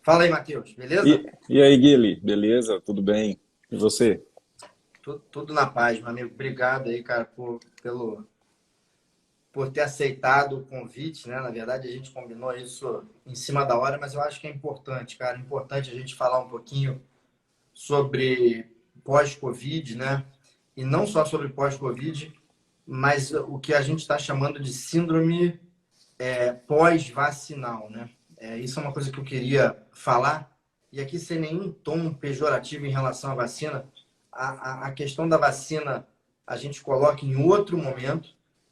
Fala aí, Matheus, beleza? E aí, Guilherme, beleza? Tudo bem? E você? Tudo na paz, meu amigo. Obrigado aí, cara, por ter aceitado o convite, né? Na verdade, a gente combinou isso em cima da hora, mas eu acho que é importante, cara. É importante a gente falar um pouquinho sobre pós-Covid, né? E não só sobre pós-Covid, mas o que a gente está chamando de síndrome pós-vacinal, né? Isso é uma coisa que eu queria falar, e aqui sem nenhum tom pejorativo em relação à vacina. A questão da vacina a gente coloca em outro momento,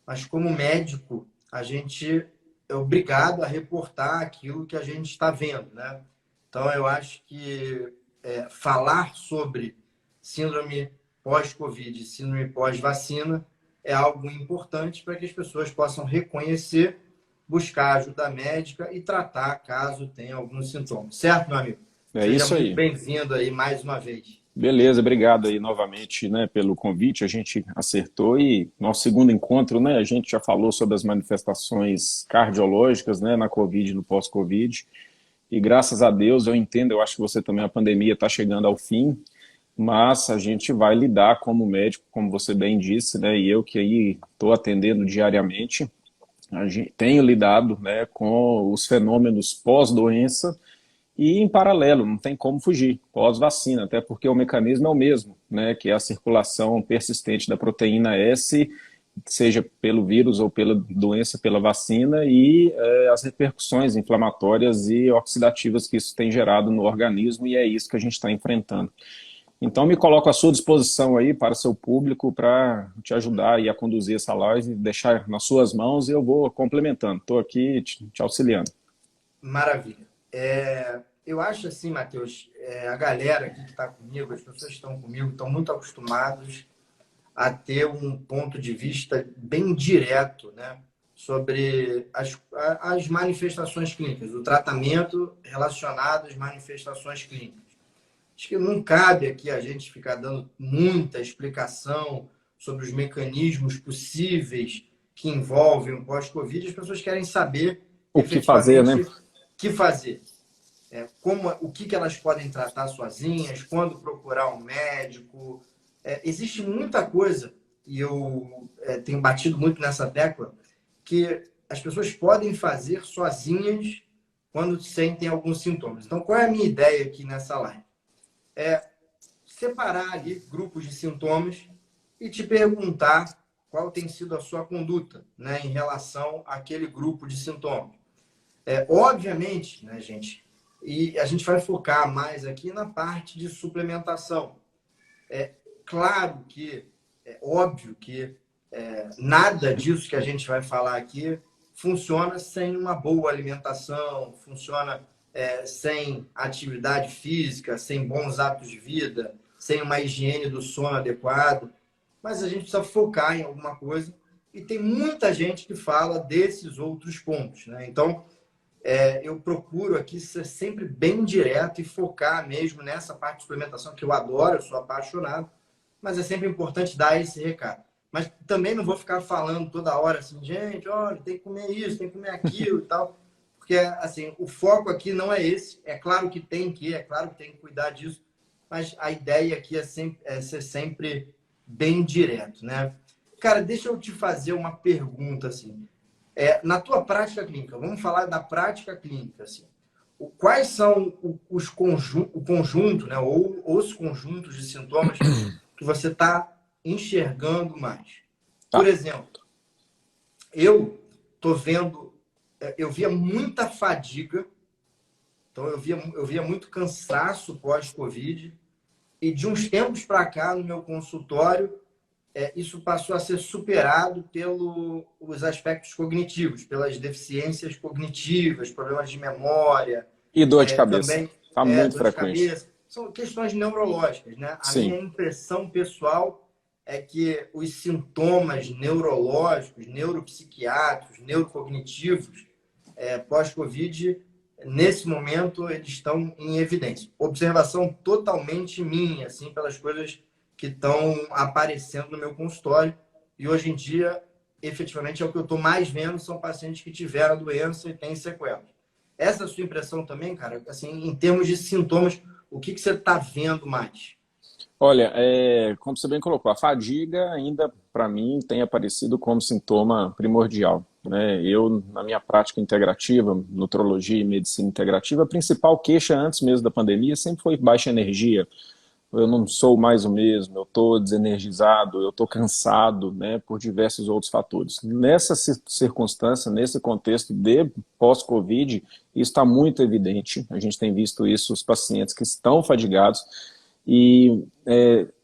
mas como médico, a gente é obrigado a reportar aquilo que a gente está vendo, né? Então, eu acho que falar sobre síndrome pós-Covid, síndrome pós-vacina, é algo importante para que as pessoas possam reconhecer, buscar ajuda médica e tratar caso tenha alguns sintomas. Certo, meu amigo? É Seja isso muito aí. bem-vindo aí mais uma vez. Beleza, obrigado aí novamente, né, pelo convite. A gente acertou e nosso segundo encontro, né, a gente já falou sobre as manifestações cardiológicas, né, na Covid, e no pós-Covid. E graças a Deus, eu entendo, eu acho que você também, a pandemia está chegando ao fim, mas a gente vai lidar como médico, como você bem disse, né, e eu que aí estou atendendo diariamente, a gente tenho lidado, né, com os fenômenos pós-doença. E em paralelo, não tem como fugir, pós-vacina, até porque o mecanismo é o mesmo, né, que é a circulação persistente da proteína S, seja pelo vírus ou pela doença, pela vacina, e as repercussões inflamatórias e oxidativas que isso tem gerado no organismo, e é isso que a gente está enfrentando. Então, me coloco à sua disposição aí para seu público, para te ajudar aí a conduzir essa live, deixar nas suas mãos e eu vou complementando. Estou aqui te auxiliando. Maravilha. Eu acho assim, Matheus, a galera aqui que está comigo, as pessoas que estão comigo, estão muito acostumados a ter um ponto de vista bem direto, né, sobre as manifestações clínicas, o tratamento relacionado às manifestações clínicas. Acho que não cabe aqui a gente ficar dando muita explicação sobre os mecanismos possíveis que envolvem o pós-Covid. As pessoas querem saber O que fazer, né? efetivamente o que fazer, o que elas podem tratar sozinhas, quando procurar um médico. Existe muita coisa, e eu tenho batido muito nessa tecla, que as pessoas podem fazer sozinhas quando sentem alguns sintomas. Então, qual é a minha ideia aqui nessa live? Separar ali grupos de sintomas e te perguntar qual tem sido a sua conduta, né, em relação àquele grupo de sintomas. Obviamente, né, gente, e a gente vai focar mais aqui na parte de suplementação. Claro que é óbvio que nada disso que a gente vai falar aqui funciona sem uma boa alimentação, funciona sem atividade física, sem bons hábitos de vida, sem uma higiene do sono adequado. Mas a gente precisa focar em alguma coisa e tem muita gente que fala desses outros pontos, né? Então, eu procuro aqui ser sempre bem direto e focar mesmo nessa parte de suplementação que eu adoro, eu sou apaixonado, mas é sempre importante dar esse recado. Mas também não vou ficar falando toda hora assim, gente, olha, tem que comer isso, tem que comer aquilo e tal, porque assim, o foco aqui não é esse. É claro que tem que, é claro que tem que cuidar disso, mas a ideia aqui é ser sempre bem direto, né? Cara, deixa eu te fazer uma pergunta assim. Na tua prática clínica, vamos falar da prática clínica, assim. Quais são o conjunto, né, ou os conjuntos de sintomas que você está enxergando mais? Por Tá. exemplo, eu tô vendo, eu via muita fadiga, então eu via muito cansaço pós-Covid, e de uns tempos para cá, no meu consultório, isso passou a ser superado pelos aspectos cognitivos, pelas deficiências cognitivas, problemas de memória, E dor de cabeça? também Tá muito dor de frequente. cabeça. São questões neurológicas, né? A minha Sim. impressão pessoal é que os sintomas neurológicos, neuropsiquiátricos, neurocognitivos, pós-Covid, nesse momento, eles estão em evidência. Observação totalmente minha, assim, pelas coisas que estão aparecendo no meu consultório. E hoje em dia, efetivamente, é o que eu estou mais vendo, são pacientes que tiveram a doença e têm sequelas. Essa é a sua impressão também, cara? Assim, em termos de sintomas, o que você está vendo mais? Olha, como você bem colocou, a fadiga ainda, para mim, tem aparecido como sintoma primordial, né? Eu, na minha prática integrativa, nutrologia e medicina integrativa, a principal queixa antes mesmo da pandemia sempre foi baixa energia. Eu não sou mais o mesmo, eu estou desenergizado, eu estou cansado, né, por diversos outros fatores. Nessa circunstância, nesse contexto de pós-Covid, isso está muito evidente. A gente tem visto isso, os pacientes que estão fadigados e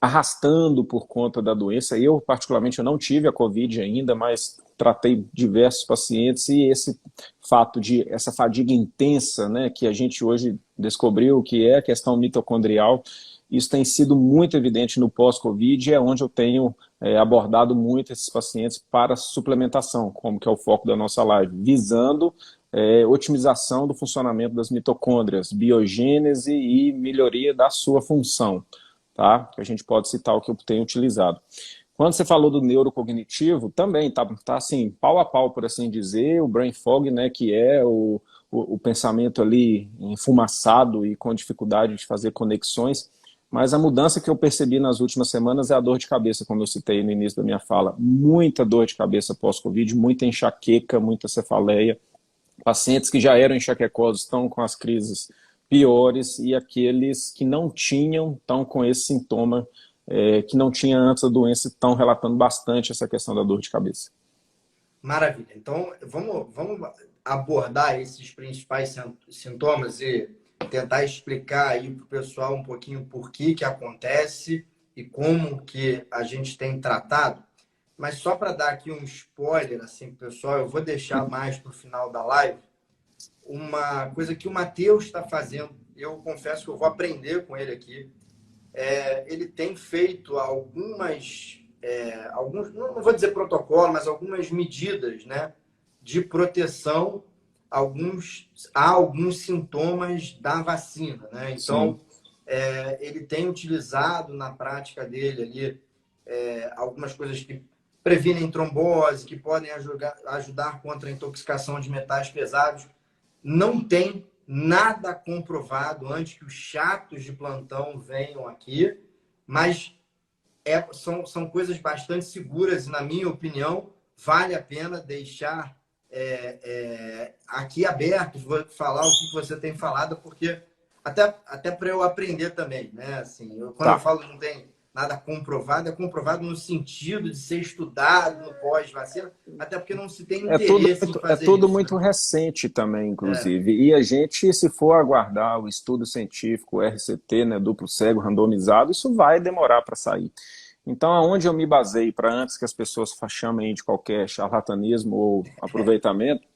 arrastando por conta da doença. Eu, particularmente, eu não tive a Covid ainda, mas tratei diversos pacientes e esse fato de essa fadiga intensa, né, que a gente hoje descobriu que é a questão mitocondrial, isso tem sido muito evidente no pós-Covid e é onde eu tenho abordado muito esses pacientes para suplementação, como que é o foco da nossa live, visando otimização do funcionamento das mitocôndrias, biogênese e melhoria da sua função, tá? Que a gente pode citar o que eu tenho utilizado. Quando você falou do neurocognitivo, também tá assim, pau a pau, por assim dizer, o brain fog, né, que é o pensamento ali enfumaçado e com dificuldade de fazer conexões, mas a mudança que eu percebi nas últimas semanas é a dor de cabeça, como eu citei no início da minha fala. Muita dor de cabeça pós-Covid, muita enxaqueca, muita cefaleia. Pacientes que já eram enxaquecosos estão com as crises piores e aqueles que não tinham estão com esse sintoma que não tinha antes da doença estão relatando bastante essa questão da dor de cabeça. Maravilha. Então, vamos abordar esses principais sintomas e tentar explicar aí para o pessoal um pouquinho por que acontece e como que a gente tem tratado. Mas só para dar aqui um spoiler, assim, pessoal, eu vou deixar mais para o final da live uma coisa que o Matheus está fazendo. Eu confesso que eu vou aprender com ele aqui. Ele tem feito alguns, não vou dizer protocolo, mas algumas medidas, né, de proteção a alguns sintomas da vacina, né? Então, ele tem utilizado na prática dele ali algumas coisas que previnem trombose, que podem ajudar contra a intoxicação de metais pesados. Não tem nada comprovado antes que os chatos de plantão venham aqui, mas são coisas bastante seguras e, na minha opinião, vale a pena deixar aqui aberto, vou falar o que você tem falado, porque até para eu aprender também, né? Assim, quando eu falo que não tem nada comprovado, é comprovado no sentido de ser estudado no pós-vacina, até porque não se tem interesse em fazer É tudo isso, muito né? recente também, inclusive. E a gente, se for aguardar o estudo científico, o RCT, né, duplo cego, randomizado, isso vai demorar para sair. Então, aonde eu me baseei para antes que as pessoas chamem de qualquer charlatanismo ou aproveitamento,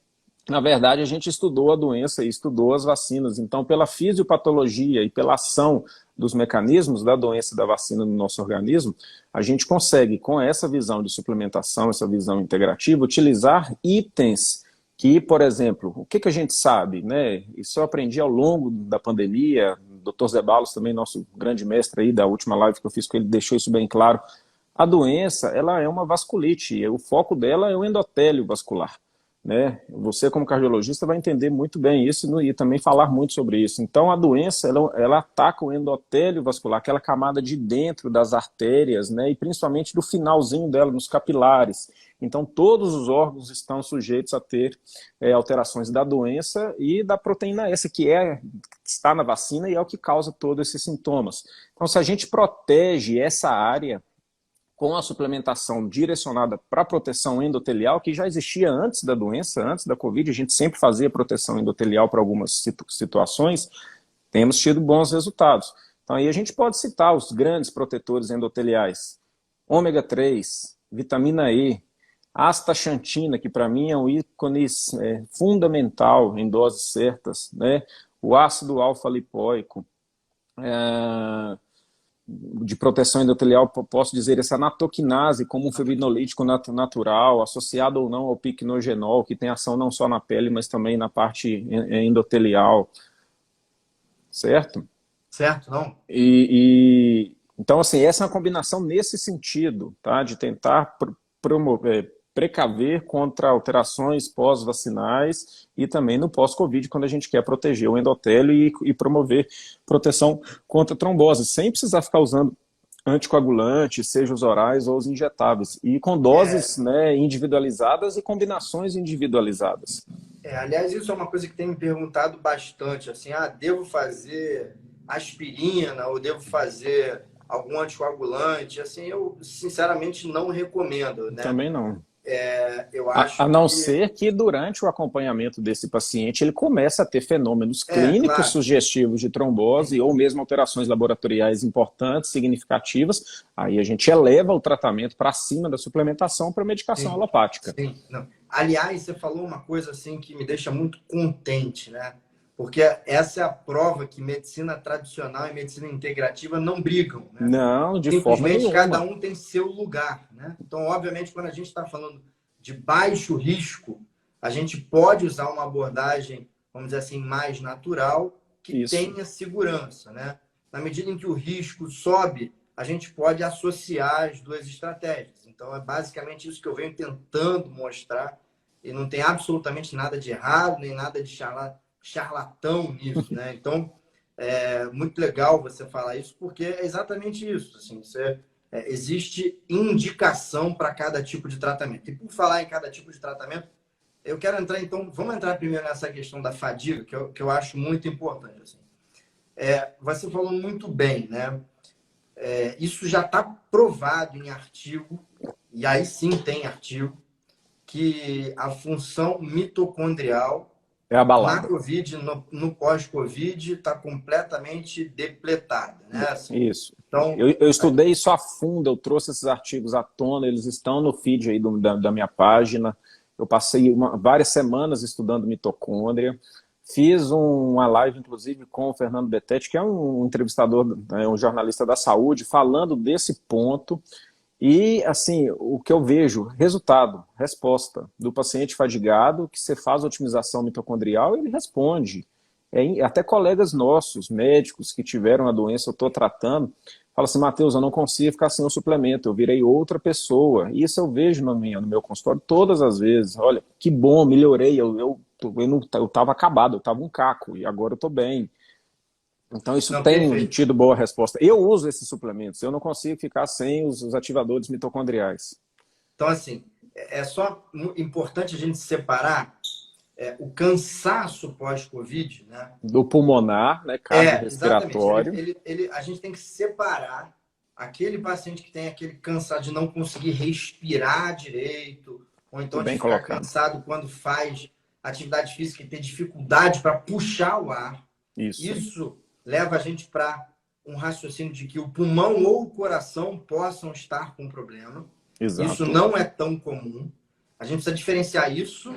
na verdade, a gente estudou a doença e estudou as vacinas. Então, pela fisiopatologia e pela ação dos mecanismos da doença e da vacina no nosso organismo, a gente consegue, com essa visão de suplementação, essa visão integrativa, utilizar itens que, por exemplo, o que a gente sabe, né? Isso eu aprendi ao longo da pandemia, o Dr. Zé Balos, também nosso grande mestre aí da última live que eu fiz com ele, deixou isso bem claro. A doença, ela é uma vasculite, e o foco dela é o endotélio vascular, né? Você, como cardiologista, vai entender muito bem isso e também falar muito sobre isso. Então, a doença, ela ataca o endotélio vascular, aquela camada de dentro das artérias, né? E principalmente do finalzinho dela, nos capilares. Então, todos os órgãos estão sujeitos a ter alterações da doença e da proteína S, que está na vacina e é o que causa todos esses sintomas. Então, se a gente protege essa área com a suplementação direcionada para a proteção endotelial, que já existia antes da doença, antes da Covid, a gente sempre fazia proteção endotelial para algumas situações, temos tido bons resultados. Então aí a gente pode citar os grandes protetores endoteliais: ômega 3, vitamina E, astaxantina, que para mim é um ícone fundamental em doses certas, né? O ácido alfa-lipoico, de proteção endotelial, posso dizer essa natoquinase como um fibrinolítico natural, associado ou não ao piquenogenol, que tem ação não só na pele, mas também na parte endotelial, certo? Certo, não? Então, assim, essa é uma combinação nesse sentido, tá? De tentar precaver contra alterações pós-vacinais e também no pós-Covid, quando a gente quer proteger o endotélio e promover proteção contra trombose, sem precisar ficar usando anticoagulantes, seja os orais ou os injetáveis, e com doses né, individualizadas e combinações individualizadas. Aliás, isso é uma coisa que tem me perguntado bastante, assim, devo fazer aspirina ou devo fazer algum anticoagulante? Assim, eu sinceramente não recomendo, né? Também não. Eu acho a não ser que durante o acompanhamento desse paciente ele começa a ter fenômenos clínicos claro. sugestivos de trombose ou mesmo alterações laboratoriais importantes, significativas, aí a gente eleva o tratamento para cima da suplementação para medicação alopática. Sim, não. Aliás, você falou uma coisa assim que me deixa muito contente, né? Porque essa é a prova que medicina tradicional e medicina integrativa não brigam, né? Não, de forma nenhuma. Cada um tem seu lugar, né? Então, obviamente, quando a gente está falando de baixo risco, a gente pode usar uma abordagem, vamos dizer assim, mais natural, que tenha segurança, né? Na medida em que o risco sobe, a gente pode associar as duas estratégias. Então, é basicamente isso que eu venho tentando mostrar, e não tem absolutamente nada de errado, nem nada de charlatão nisso, né? Então, é muito legal você falar isso, porque é exatamente isso. Assim, existe indicação para cada tipo de tratamento. E por falar em cada tipo de tratamento, eu quero entrar, então, vamos entrar primeiro nessa questão da fadiga, que eu acho muito importante. Assim. Você falou muito bem, né? Isso já está provado em artigo, e aí sim tem artigo, que a função mitocondrial abalada. Na COVID, no pós-COVID, está completamente depletada, né? Assim, isso. Então, eu estudei isso a fundo, eu trouxe esses artigos à tona, eles estão no feed aí da minha página. Eu passei várias semanas estudando mitocôndria. Fiz uma live, inclusive, com o Fernando Betete, que é um entrevistador, um jornalista da saúde, falando desse ponto. E, assim, o que eu vejo, resultado, resposta do paciente fadigado, que você faz otimização mitocondrial, ele responde. Até colegas nossos, médicos que tiveram a doença, eu estou tratando, falam assim, Matheus, eu não consigo ficar sem o suplemento, eu virei outra pessoa. E isso eu vejo no meu consultório todas as vezes. Olha, que bom, melhorei, eu estava acabado, eu estava um caco, e agora eu estou bem. Então, isso tem tido boa resposta. Eu uso esses suplementos, eu não consigo ficar sem os ativadores mitocondriais. Então, assim, é só importante a gente separar o cansaço pós-Covid, né? Do pulmonar, né, cardiorrespiratório. A gente tem que separar aquele paciente que tem aquele cansado de não conseguir respirar direito, ou então de ficar cansado quando faz atividade física e ter dificuldade para puxar o ar. Isso leva a gente para um raciocínio de que o pulmão ou o coração possam estar com problema. Exato. Isso não é tão comum. A gente precisa diferenciar isso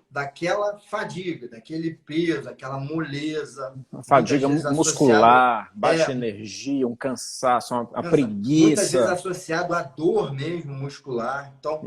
daquela fadiga, daquele peso, aquela moleza. Fadiga muscular, baixa energia, um cansaço, a preguiça. Muitas vezes associado à dor mesmo muscular. Então,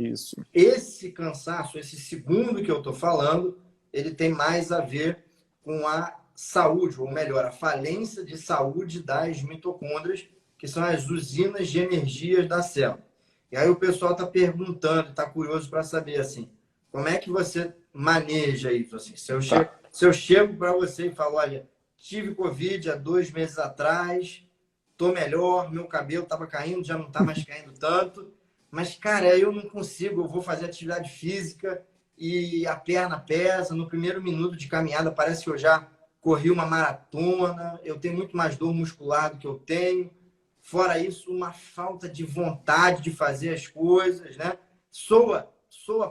esse cansaço, esse segundo que eu estou falando, ele tem mais a ver com a saúde, ou melhor, a falência de saúde das mitocôndrias, que são as usinas de energias da célula. E aí o pessoal está perguntando, está curioso para saber, assim, como é que você maneja isso? Assim, se eu chego para você e falo, olha, tive Covid há 2 meses atrás, estou melhor, meu cabelo estava caindo, já não está mais caindo tanto, mas, cara, eu não consigo, eu vou fazer atividade física e a perna pesa, no primeiro minuto de caminhada parece que eu já corri uma maratona, eu tenho muito mais dor muscular do que eu tenho. Fora isso, uma falta de vontade de fazer as coisas, né? Soa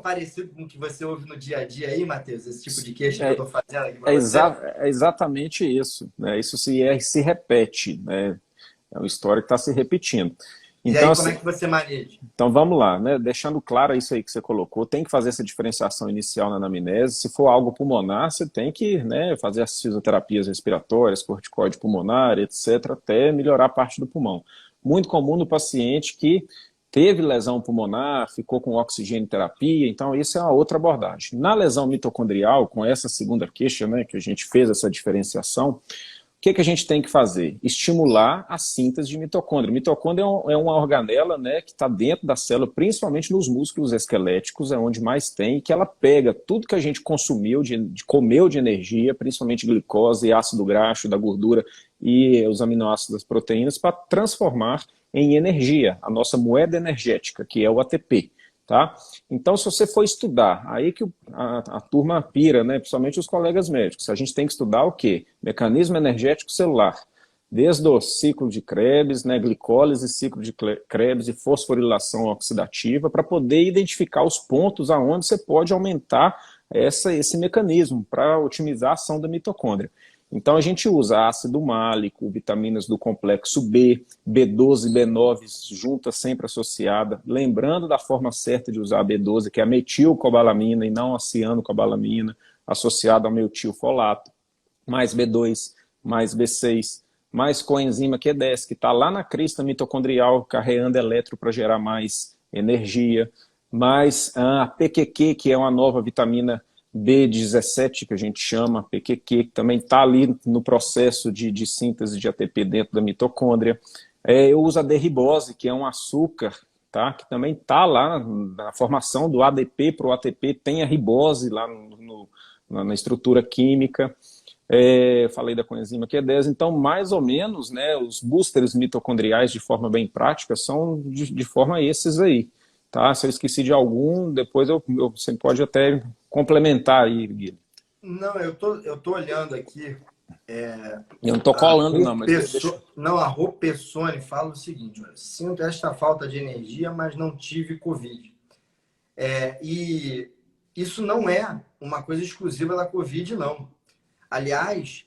parecido com o que você ouve no dia a dia aí, Matheus? Esse tipo de queixa que eu estou fazendo aqui para você? É exatamente isso. Né? Isso se repete. Né? É uma história que está se repetindo. E então, aí, como é que você maneja? Então, vamos lá, né? Deixando claro isso aí que você colocou, tem que fazer essa diferenciação inicial na anamnese. Se for algo pulmonar, você tem que, né, fazer as fisioterapias respiratórias, corticoide pulmonar, etc., até melhorar a parte do pulmão. Muito comum no paciente que teve lesão pulmonar, ficou com oxigênio terapia, então isso é uma outra abordagem. Na lesão mitocondrial, com essa segunda queixa, né, que a gente fez essa diferenciação, o que a gente tem que fazer? Estimular a síntese de mitocôndria. Mitocôndria é uma organela, né, que está dentro da célula, principalmente nos músculos esqueléticos, é onde mais tem, que ela pega tudo que a gente consumiu, comeu de energia, principalmente glicose, ácido graxo, da gordura e os aminoácidos das proteínas, para transformar em energia, a nossa moeda energética, que é o ATP. Tá? Então, se você for estudar, aí que a turma pira, né? Principalmente os colegas médicos, a gente tem que estudar o quê? Mecanismo energético celular, desde o ciclo de Krebs, né? Glicólise, ciclo de Krebs e fosforilação oxidativa, para poder identificar os pontos aonde você pode aumentar esse mecanismo para otimizar a ação da mitocôndria. Então a gente usa ácido málico, vitaminas do complexo B, B12 e B9 juntas, sempre associada, lembrando da forma certa de usar a B12, que é a metilcobalamina e não a cianocobalamina, associada ao metilfolato, mais B2, mais B6, mais coenzima Q10, que está lá na crista mitocondrial, carreando elétron para gerar mais energia, mais a PQQ, que é uma nova vitamina B17, que a gente chama, PQQ, que também está ali no processo de síntese de ATP dentro da mitocôndria. Eu uso a D-ribose, que é um açúcar, tá? Que também está lá na formação do ADP para o ATP, tem a ribose lá na estrutura química. Falei da coenzima Q10, então mais ou menos, né, os boosters mitocondriais de forma bem prática são de forma esses aí. Tá? Se eu esqueci de algum, depois você pode até complementar aí, Guilherme. Não, eu tô olhando aqui. Eu não estou colando, não, mas deixa... Não, a Ropessone fala o seguinte: olha, sinto esta falta de energia, mas não tive Covid. E isso não é uma coisa exclusiva da Covid, não. Aliás,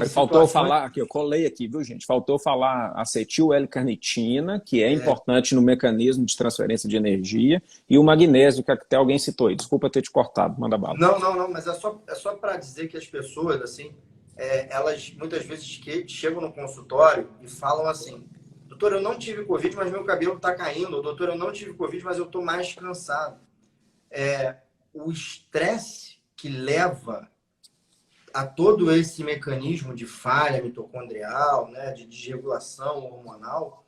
faltou falar, aqui, eu colei aqui, viu, gente? Faltou falar acetil L-carnitina, que é importante no mecanismo de transferência de energia, e o magnésio, que até alguém citou aí. Desculpa ter te cortado, manda bala. Não, mas é só para dizer que as pessoas, assim, elas muitas vezes chegam no consultório e falam assim: doutor, eu não tive Covid, mas meu cabelo está caindo. Ou, doutor, eu não tive Covid, mas eu estou mais cansado. O estresse que leva a todo esse mecanismo de falha mitocondrial, né, de desregulação hormonal,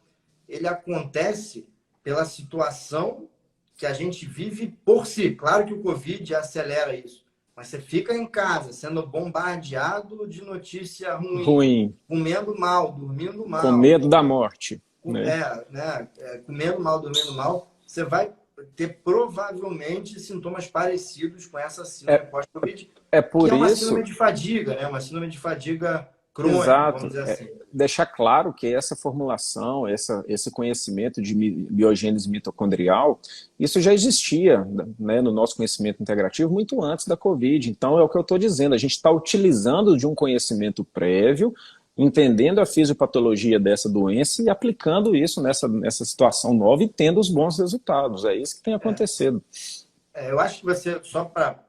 ele acontece pela situação que a gente vive por si. Claro que o Covid acelera isso, mas você fica em casa sendo bombardeado de notícia ruim, comendo mal, dormindo mal. Com medo da morte. Comendo mal, dormindo mal, você vai ter provavelmente sintomas parecidos com essa síndrome pós-Covid, por que é uma isso... síndrome de fadiga, né? Uma síndrome de fadiga crônica, exato. vamos dizer assim. Deixar claro que essa formulação, esse conhecimento de biogênese mitocondrial, isso já existia, né, no nosso conhecimento integrativo muito antes da Covid. Então é o que eu estou dizendo, a gente está utilizando de um conhecimento prévio, entendendo a fisiopatologia dessa doença e aplicando isso nessa situação nova e tendo os bons resultados. É isso que tem acontecido. Eu acho que você, só para...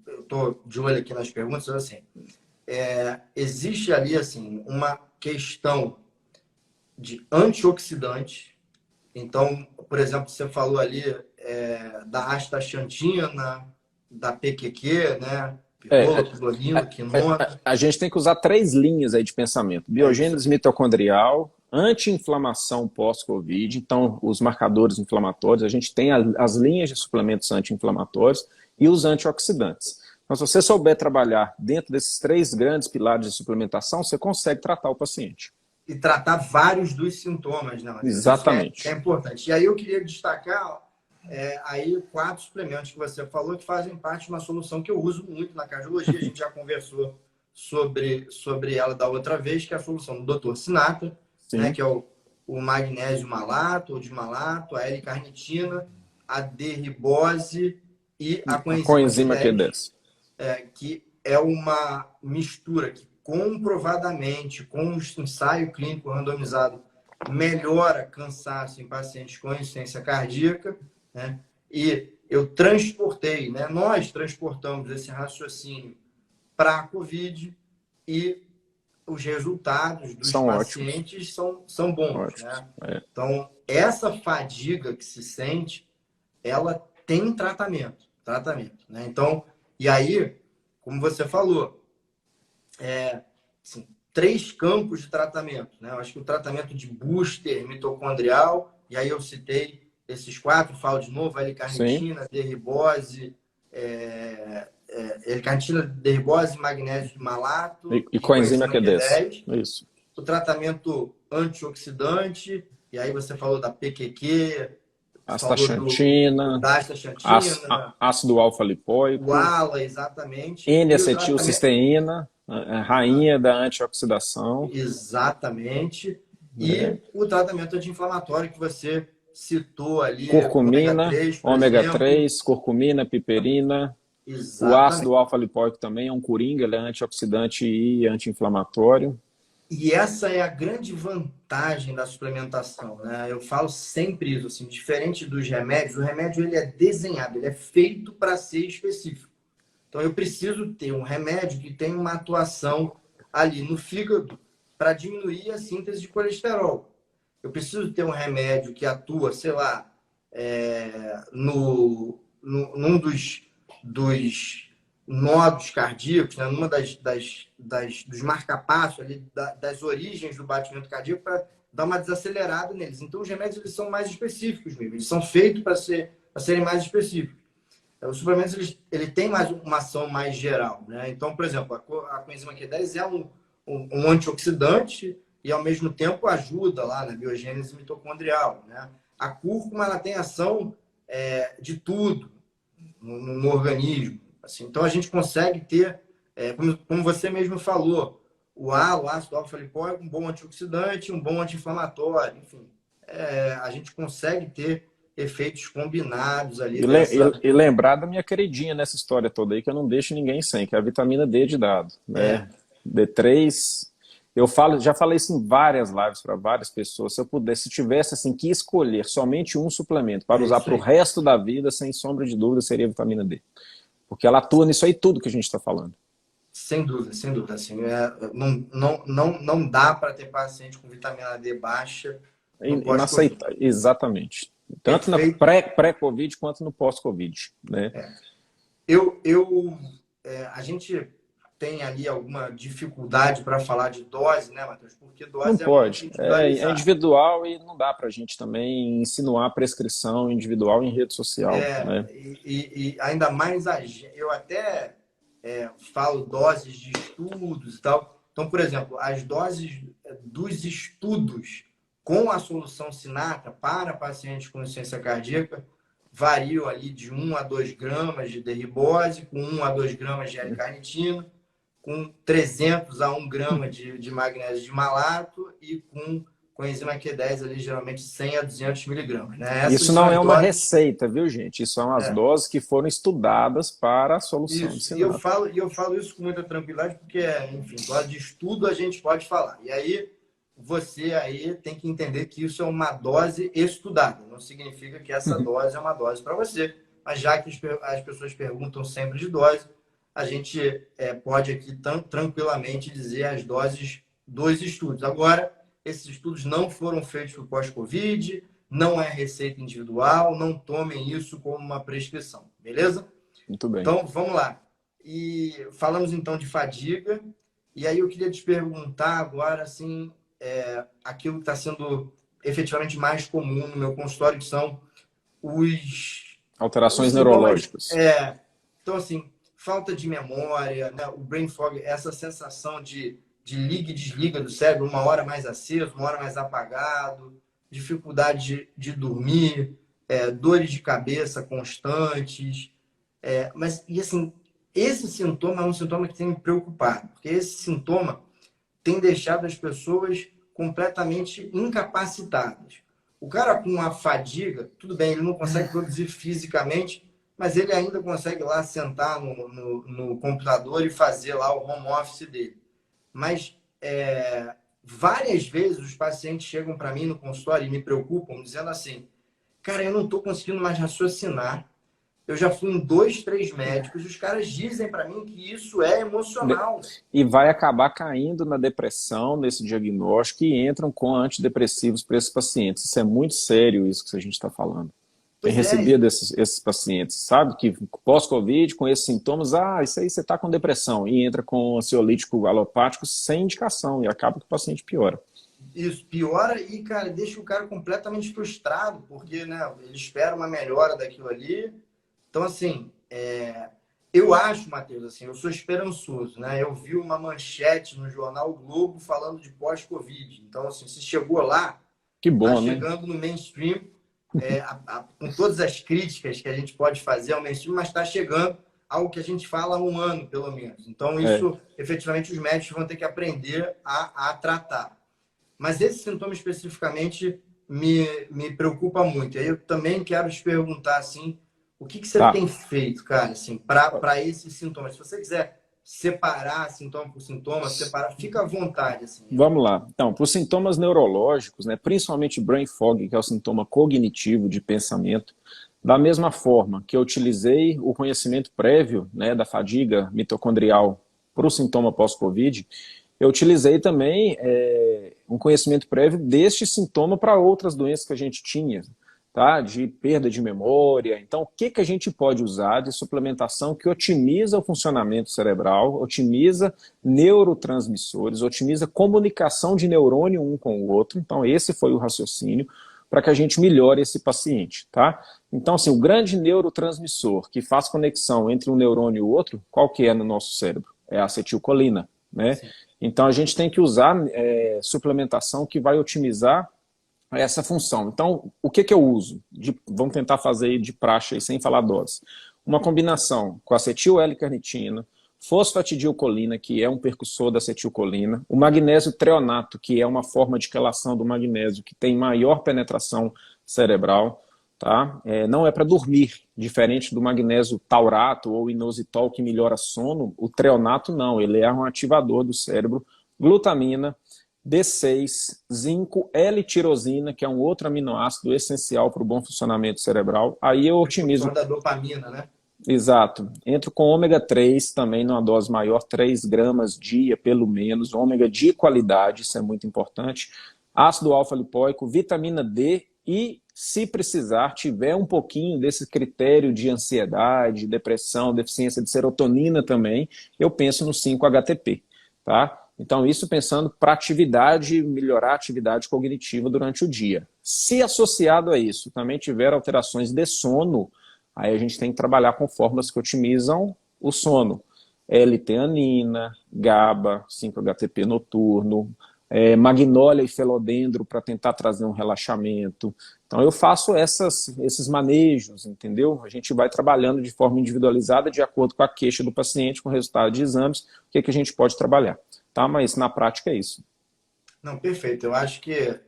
Eu estou de olho aqui nas perguntas, assim, existe ali assim, uma questão de antioxidante. Então, por exemplo, você falou ali da astaxantina, da PQQ, né? Clorina, quinona. A gente tem que usar 3 linhas aí de pensamento. Biogênese mitocondrial, anti-inflamação pós-Covid, então os marcadores inflamatórios, a gente tem as linhas de suplementos anti-inflamatórios e os antioxidantes. Então, se você souber trabalhar dentro desses 3 grandes pilares de suplementação, você consegue tratar o paciente. E tratar vários dos sintomas, né? Exatamente. Isso é importante. E aí eu queria destacar aí 4 suplementos que você falou que fazem parte de uma solução que eu uso muito na cardiologia. A gente já conversou sobre ela da outra vez, que é a solução do Dr. Sinatra, né? Que é o magnésio malato, o dimalato, a L-carnitina, a D-ribose e a coenzima Q10. Que é uma mistura que comprovadamente, com um ensaio clínico randomizado, melhora cansaço em pacientes com insuficiência cardíaca, né? E eu transportei, né? Nós transportamos esse raciocínio para a COVID e os resultados dos pacientes são bons, né? Então, essa fadiga que se sente, ela tem tratamento, né? Então, e aí, como você falou, assim, 3 campos de tratamento, né? Eu acho que o tratamento de booster mitocondrial, e aí eu citei esses 4, falo de novo, Sim. L-carnitina, derribose, L-carnitina, derribose, magnésio de malato E e coenzima coenzima Q10. Q10. Isso. O tratamento antioxidante, e aí você falou da PQQ, falou Astaxantina, da astaxantina, ácido o alfa-lipoico, ALA, exatamente, e o tratamento N-acetilcisteína, a rainha da antioxidação, exatamente, né? e o tratamento anti-inflamatório que você citou ali, o ômega Curcumina, 3, por ômega exemplo. 3, curcumina, piperina. O ácido Exatamente. alfa-lipoico também é um coringa, ele é antioxidante e anti-inflamatório. E essa é a grande vantagem da suplementação, né? Eu falo sempre isso, assim, diferente dos remédios, o remédio ele é desenhado, ele é feito para ser específico. Então eu preciso ter um remédio que tenha uma atuação ali no fígado para diminuir a síntese de colesterol. Eu preciso ter um remédio que atua, sei lá, num dos nodos cardíacos, né? Numa dos marca-passo ali, das origens do batimento cardíaco, para dar uma desacelerada neles. Então, os remédios eles são mais específicos mesmo, eles são feitos para serem mais específicos. Os suplementos ele tem mais uma ação mais geral, né? Então, por exemplo, a coenzima Q10 é um antioxidante e, ao mesmo tempo, ajuda lá na biogênese mitocondrial, né? A cúrcuma ela tem ação de tudo no organismo. Assim. Então, a gente consegue ter, como você mesmo falou, o ácido alfa-lipoico, um bom antioxidante, um bom anti-inflamatório, enfim. A gente consegue ter efeitos combinados ali dessa... E lembrar da minha queridinha nessa história toda aí, que eu não deixo ninguém sem, que é a vitamina D de dado, né? D3. Eu já falei isso em várias lives para várias pessoas. Se eu pudesse, se tivesse assim que escolher somente um suplemento para usar isso para o aí. resto da vida, sem sombra de dúvida, seria a vitamina D. Porque ela atua nisso aí tudo que a gente está falando. Sem dúvida, sem dúvida. Assim, não dá para ter paciente com vitamina D baixa no pós-Covid. Exatamente. Tanto na Perfeito. pré-Covid quanto no pós-Covid, né? A gente tem ali alguma dificuldade para falar de dose, né, Matheus? Porque Não dose é muito pode. É individualizada. individual e não dá para a gente também insinuar prescrição individual em rede social, né? E ainda mais eu até falo doses de estudos e tal. Então, por exemplo, as doses dos estudos com a solução Sinatra para pacientes com insuficiência cardíaca variam ali de 1 a 2 gramas de derribose, com 1 a 2 gramas de L-carnitina, com 300 a 1 grama de magnésio de malato e com coenzima Q10 ali, geralmente 100 a 200 miligramas. Né? Essas Isso são não as é uma doses. receita, viu, gente? Isso são as doses que foram estudadas para a solução de Isso. E eu falo isso com muita tranquilidade, porque, enfim, dose de estudo a gente pode falar. E aí, você aí tem que entender que isso é uma dose estudada. Não significa que essa dose é uma dose para você. Mas já que as pessoas perguntam sempre de dose, a gente pode aqui tranquilamente dizer as doses dos estudos. Agora, esses estudos não foram feitos para o pós-Covid, não é receita individual, não tomem isso como uma prescrição, beleza? Muito bem. Então, vamos lá. E falamos então de fadiga, e aí eu queria te perguntar agora, assim, aquilo que está sendo efetivamente mais comum no meu consultório, que são os Alterações sintomas. neurológicas. Então, assim, falta de memória, né? O brain fog, essa sensação de liga e desliga do cérebro, uma hora mais aceso, uma hora mais apagado, dificuldade de dormir, dores de cabeça constantes. E assim, esse sintoma é um sintoma que tem me preocupado, porque esse sintoma tem deixado as pessoas completamente incapacitadas. O cara com uma fadiga, tudo bem, ele não consegue produzir fisicamente, mas ele ainda consegue lá sentar no computador e fazer lá o home office dele. Mas várias vezes os pacientes chegam para mim no consultório e me preocupam, dizendo assim, cara, eu não estou conseguindo mais raciocinar. Eu já fui em 2, 3 médicos, e os caras dizem para mim que isso é emocional. E vai acabar caindo na depressão, nesse diagnóstico, e entram com antidepressivos para esses pacientes. Isso é muito sério, isso que a gente está falando. Tem Pois é, recebido esses pacientes, sabe? Que pós-Covid, com esses sintomas, isso aí você está com depressão, e entra com ansiolítico alopático sem indicação, e acaba que o paciente piora. isso piora e, cara, deixa o cara completamente frustrado, porque, né, ele espera uma melhora daquilo ali. Então, assim, eu acho, Matheus, assim, eu sou esperançoso, né? Eu vi uma manchete no jornal o Globo falando de pós-Covid. Então, assim, se chegou lá, Que tá bom, né? chegando no mainstream, com todas as críticas que a gente pode fazer ao mainstream, mas está chegando algo que a gente fala há um ano, pelo menos. Então, É, isso, efetivamente, os médicos vão ter que aprender a tratar. Mas esse sintoma especificamente me preocupa muito. Aí eu também quero te perguntar, assim, o que você tá. tem feito, cara, assim, para esses sintomas? Se você quiser separar sintoma por sintoma, separar, fica à vontade, assim. Vamos lá. Então, para os sintomas neurológicos, né, principalmente brain fog, que é o sintoma cognitivo de pensamento, da mesma forma que eu utilizei o conhecimento prévio, né, da fadiga mitocondrial para o sintoma pós-Covid, eu utilizei também um conhecimento prévio deste sintoma para outras doenças que a gente tinha, tá? De perda de memória. Então, o que a gente pode usar de suplementação que otimiza o funcionamento cerebral, otimiza neurotransmissores, otimiza comunicação de neurônio um com o outro. Então, esse foi o raciocínio para que a gente melhore esse paciente, tá? Então, assim, o grande neurotransmissor que faz conexão entre um neurônio e o outro, qual que é no nosso cérebro? É a acetilcolina, né? Sim. Então, a gente tem que usar suplementação que vai otimizar essa função. Então, o que eu uso? Vamos tentar fazer de praxe aí, sem falar dose. Uma combinação com acetil L-carnitina, fosfatidilcolina, que é um percussor da acetilcolina, o magnésio treonato, que é uma forma de quelação do magnésio, que tem maior penetração cerebral, tá? Não é para dormir, diferente do magnésio taurato ou inositol, que melhora sono, o treonato não, ele é um ativador do cérebro, glutamina, B6, zinco, L-tirosina, que é um outro aminoácido essencial para o bom funcionamento cerebral. Aí eu otimizo. Da dopamina, né? Exato. Entro com ômega 3 também numa dose maior, 3 gramas dia, pelo menos. Ômega de qualidade, isso é muito importante. Ácido alfa-lipoico, vitamina D e, se precisar, tiver um pouquinho desse critério de ansiedade, depressão, deficiência de serotonina também, eu penso no 5-HTP, tá? Então, isso pensando para atividade, melhorar a atividade cognitiva durante o dia. Se associado a isso também tiver alterações de sono, aí a gente tem que trabalhar com fórmulas que otimizam o sono. L-teanina, GABA, 5-HTP noturno, magnólia e felodendro para tentar trazer um relaxamento. Então eu faço esses manejos, entendeu? A gente vai trabalhando de forma individualizada de acordo com a queixa do paciente, com o resultado de exames, o que a gente pode trabalhar. Tá? Mas na prática é isso. Não, perfeito. Eu acho que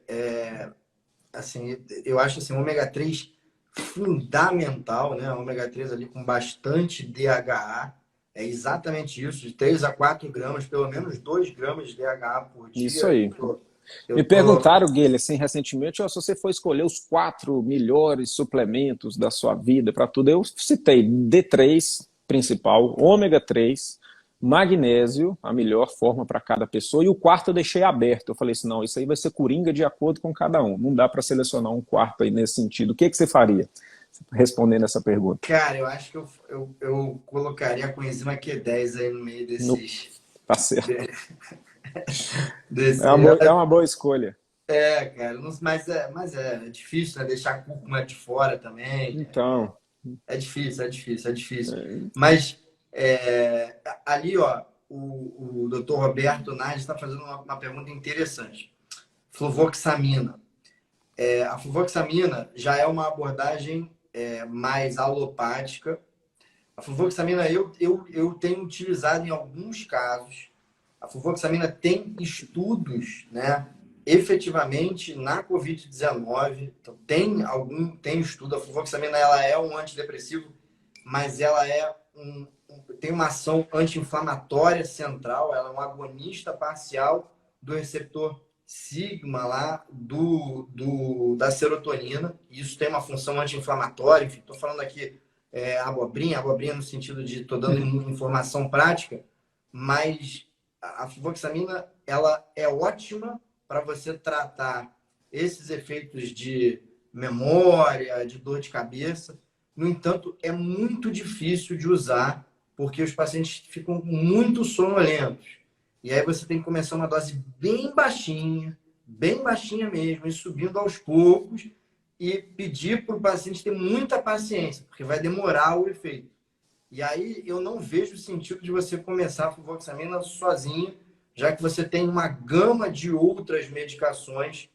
assim, eu acho assim, o ômega 3 fundamental, né? O ômega 3 ali com bastante DHA. É exatamente isso, de 3 a 4 gramas, pelo menos 2 gramas de DHA por dia. Isso aí. Me Eu tô... perguntaram, Guilherme, assim, recentemente, se você for escolher os 4 melhores suplementos da sua vida para tudo, eu citei D3, principal, ômega 3, magnésio, a melhor forma para cada pessoa, e o quarto eu deixei aberto. Eu falei assim, não, isso aí vai ser coringa de acordo com cada um. Não dá para selecionar um quarto aí nesse sentido. O que você faria respondendo essa pergunta? Cara, eu acho que eu colocaria a coenzima Q10 aí no meio No, desses... tá certo. desse, É uma boa escolha. cara, mas é difícil, né? Deixar a cúrcuma de fora também. Então, É difícil, é difícil, é difícil. Mas ali, ó, o Dr. Roberto Nage está fazendo uma pergunta interessante. Fluvoxamina. A fluvoxamina já é uma abordagem mais alopática. A fluvoxamina eu tenho utilizado em alguns casos. A fluvoxamina tem estudos, né, efetivamente na Covid-19. Então, tem estudo. A fluvoxamina ela é um antidepressivo, mas ela tem uma ação anti-inflamatória central. Ela é um agonista parcial do receptor sigma lá da serotonina. Isso tem uma função anti-inflamatória. Enfim, estou falando aqui abobrinha no sentido de estou dando informação prática, mas a fluvoxamina ela é ótima para você tratar esses efeitos de memória, de dor de cabeça. No entanto, é muito difícil de usar, porque os pacientes ficam muito sonolentos. E aí você tem que começar uma dose bem baixinha mesmo, e subindo aos poucos, e pedir para o paciente ter muita paciência, porque vai demorar o efeito. E aí eu não vejo sentido de você começar a fluvoxamina sozinho, já que você tem uma gama de outras medicações,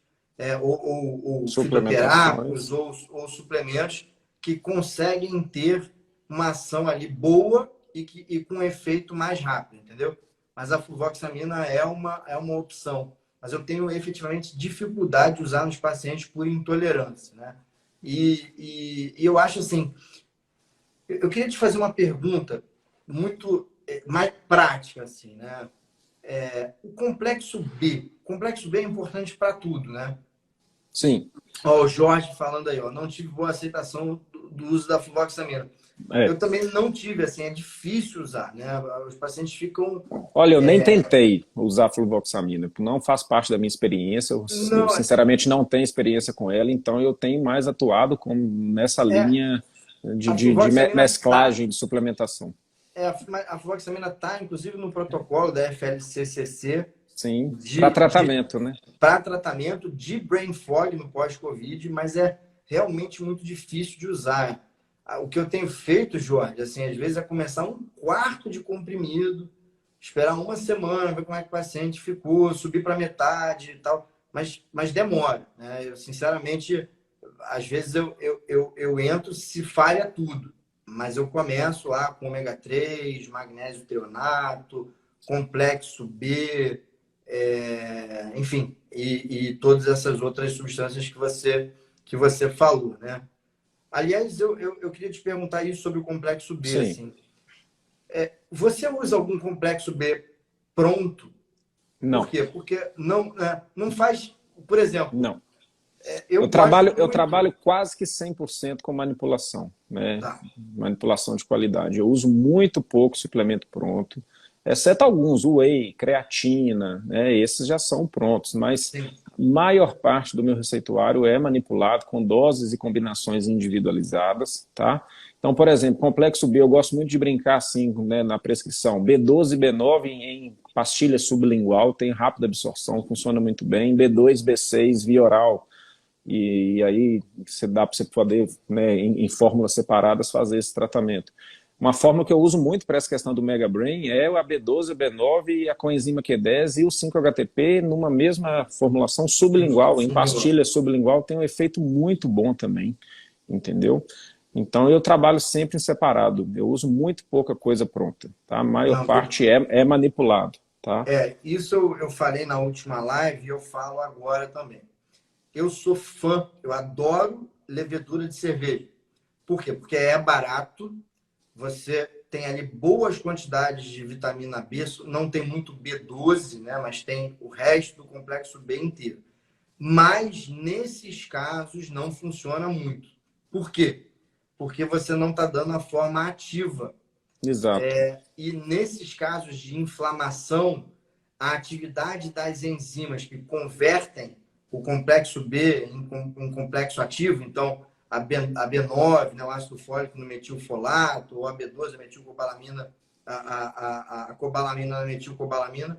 ou fitoterápicos, ou suplementos, que conseguem ter uma ação ali boa e com um efeito mais rápido, entendeu? Mas a fluvoxamina é uma opção. Mas eu tenho efetivamente dificuldade de usar nos pacientes por intolerância, né? E eu acho assim, eu queria te fazer uma pergunta muito mais prática, assim, né? O complexo B. O complexo B é importante para tudo, né? Sim. Ó, o Jorge falando aí, ó, não tive boa aceitação do uso da fluvoxamina. Eu também não tive, assim, é difícil usar, né? Os pacientes ficam... Olha, eu nem tentei usar fluvoxamina, não faz parte da minha experiência, eu sinceramente não tenho experiência com ela, então eu tenho mais atuado nessa linha de mesclagem, de suplementação. A fluvoxamina está, inclusive, no protocolo da FLCCC. Sim, para tratamento, né? Para tratamento de brain fog no pós-Covid, mas é realmente muito difícil de usar. O que eu tenho feito, Jorge, assim, às vezes é começar 1/4 de comprimido, esperar uma semana, ver como é que o paciente ficou, subir para metade e tal, mas demora, né? Eu, sinceramente, às vezes eu entro se falha tudo, mas eu começo lá com ômega 3, magnésio treonato, complexo B, enfim, e todas essas outras substâncias que você falou, né? Aliás, eu queria te perguntar isso sobre o complexo B. Assim. Você usa algum complexo B pronto? Não. Por quê? Porque não faz... Por exemplo... Não. Eu trabalho quase que 100% com manipulação, né? Tá. Manipulação de qualidade. Eu uso muito pouco suplemento pronto, exceto alguns, whey, creatina, né? Esses já são prontos, mas... Sim. Maior parte do meu receituário é manipulado com doses e combinações individualizadas, tá? Então, por exemplo, complexo B, eu gosto muito de brincar assim, né, na prescrição. B12 e B9 em pastilha sublingual, tem rápida absorção, funciona muito bem. B2, B6 via oral. E aí dá para você poder, né, em fórmulas separadas, fazer esse tratamento. Uma fórmula que eu uso muito para essa questão do Mega Brain é a B12, a B9, a coenzima Q10 e o 5-HTP numa mesma formulação sublingual, em pastilha sublingual, tem um efeito muito bom também, entendeu? Então eu trabalho sempre em separado, eu uso muito pouca coisa pronta, tá? A maior parte é manipulado, tá? Isso eu falei na última live e eu falo agora também. Eu sou fã, eu adoro levedura de cerveja. Por quê? Porque é barato, você tem ali boas quantidades de vitamina B, não tem muito B12, né? Mas tem o resto do complexo B inteiro. Mas nesses casos não funciona muito. Por quê? Porque você não está dando a forma ativa. Exato. E nesses casos de inflamação, a atividade das enzimas que convertem o complexo B em um complexo ativo, então a B9, né, o ácido fólico no metilfolato, ou a B12, a metilcobalamina, a cobalamina na metilcobalamina,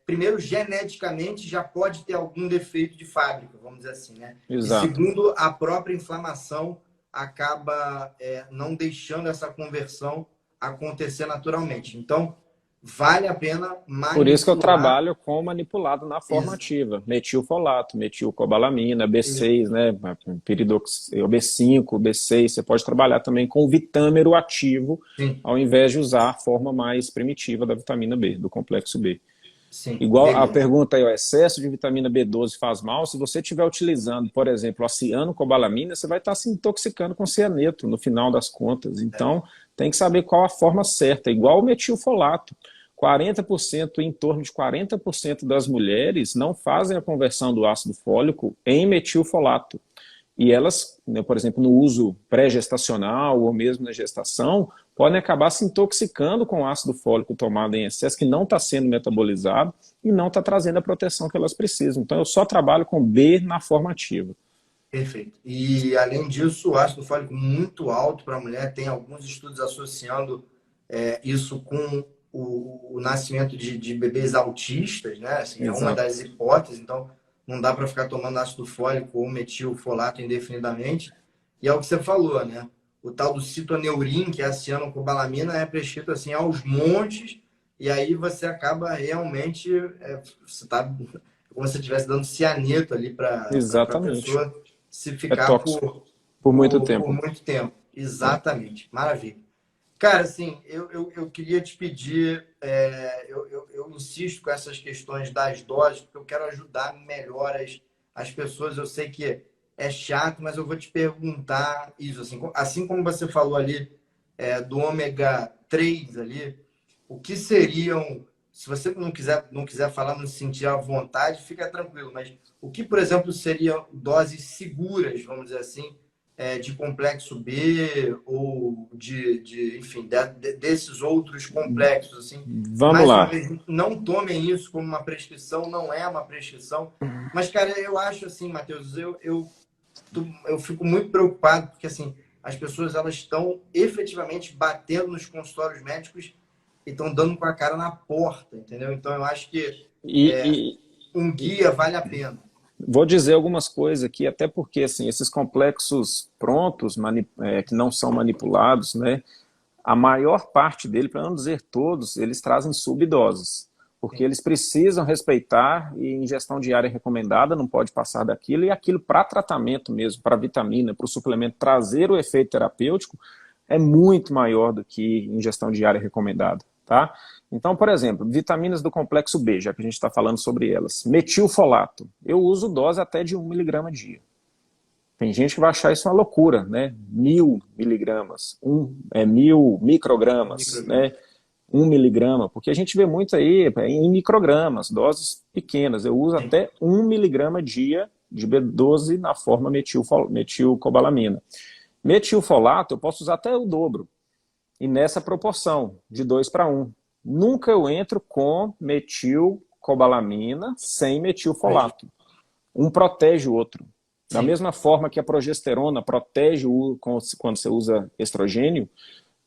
primeiro, geneticamente, já pode ter algum defeito de fábrica, vamos dizer assim, né? Exato. E segundo, a própria inflamação acaba não deixando essa conversão acontecer naturalmente. Então, vale a pena manipular. Por isso que eu trabalho com manipulado na forma ativa. Metilfolato, metilcobalamina, B6, né? B5, B6. Você pode trabalhar também com vitâmero ativo, sim, ao invés de usar a forma mais primitiva da vitamina B, do complexo B. Sim, igual a pergunta aí, o excesso de vitamina B12 faz mal? Se você estiver utilizando, por exemplo, a cianocobalamina, você vai estar se intoxicando com cianeto, no final das contas. Então, tem que saber qual a forma certa. Igual o metilfolato. 40%, em torno de 40% das mulheres não fazem a conversão do ácido fólico em metilfolato. E elas, né, por exemplo, no uso pré-gestacional ou mesmo na gestação, podem acabar se intoxicando com o ácido fólico tomado em excesso, que não está sendo metabolizado e não está trazendo a proteção que elas precisam. Então, eu só trabalho com B na forma ativa. Perfeito. E, além disso, o ácido fólico muito alto para a mulher, tem alguns estudos associando isso com o nascimento de bebês autistas, né? Assim, é uma Exato. das hipóteses, então não dá para ficar tomando ácido fólico ou metilfolato indefinidamente. E é o que você falou, né? O tal do citoneurin, que é a cianocobalamina, é prescrito assim aos montes, e aí você acaba realmente, você tá como se você estivesse dando cianeto ali para a Exatamente. pessoa se É ficar tóxico por muito por tempo. muito tempo. É. Exatamente. Maravilha. Cara, assim, eu queria te pedir, eu insisto com essas questões das doses, porque eu quero ajudar melhor as pessoas. Eu sei que é chato, mas eu vou te perguntar isso. Assim como você falou ali do ômega 3 ali, o que seriam, se você não quiser falar, não se sentir à vontade, fica tranquilo, mas o que, por exemplo, seriam doses seguras, vamos dizer assim, de complexo B ou enfim, desses outros complexos, assim. Vamos Mais uma lá. vez, não tomem isso como uma prescrição, não é uma prescrição. Mas, cara, eu acho assim, Matheus, eu fico muito preocupado porque, assim, as pessoas elas estão efetivamente batendo nos consultórios médicos e estão dando com a cara na porta, entendeu? Então, eu acho que E, um guia vale a pena. vou dizer algumas coisas aqui, até porque assim, esses complexos prontos, que não são manipulados, né, a maior parte dele, para não dizer todos, eles trazem subdoses, porque Sim. eles precisam respeitar e ingestão diária recomendada, não pode passar daquilo, e aquilo para tratamento mesmo, para vitamina, para o suplemento trazer o efeito terapêutico, é muito maior do que ingestão diária recomendada, tá? Então, por exemplo, vitaminas do complexo B, já que a gente está falando sobre elas. Metilfolato, eu uso dose até de 1 mg dia. Tem gente que vai achar isso uma loucura, né? 1.000 mg, 1.000 microgramas, Micrograma. né? 1 mg, porque a gente vê muito aí em microgramas, doses pequenas. Eu uso Sim. até 1 mg dia de B12 na forma metilcobalamina. Metilfolato eu posso usar até o dobro, e nessa proporção, de 2 para 1. Nunca eu entro com metilcobalamina sem metilfolato. Um protege o outro. Da Sim. mesma forma que a progesterona protege quando você usa estrogênio,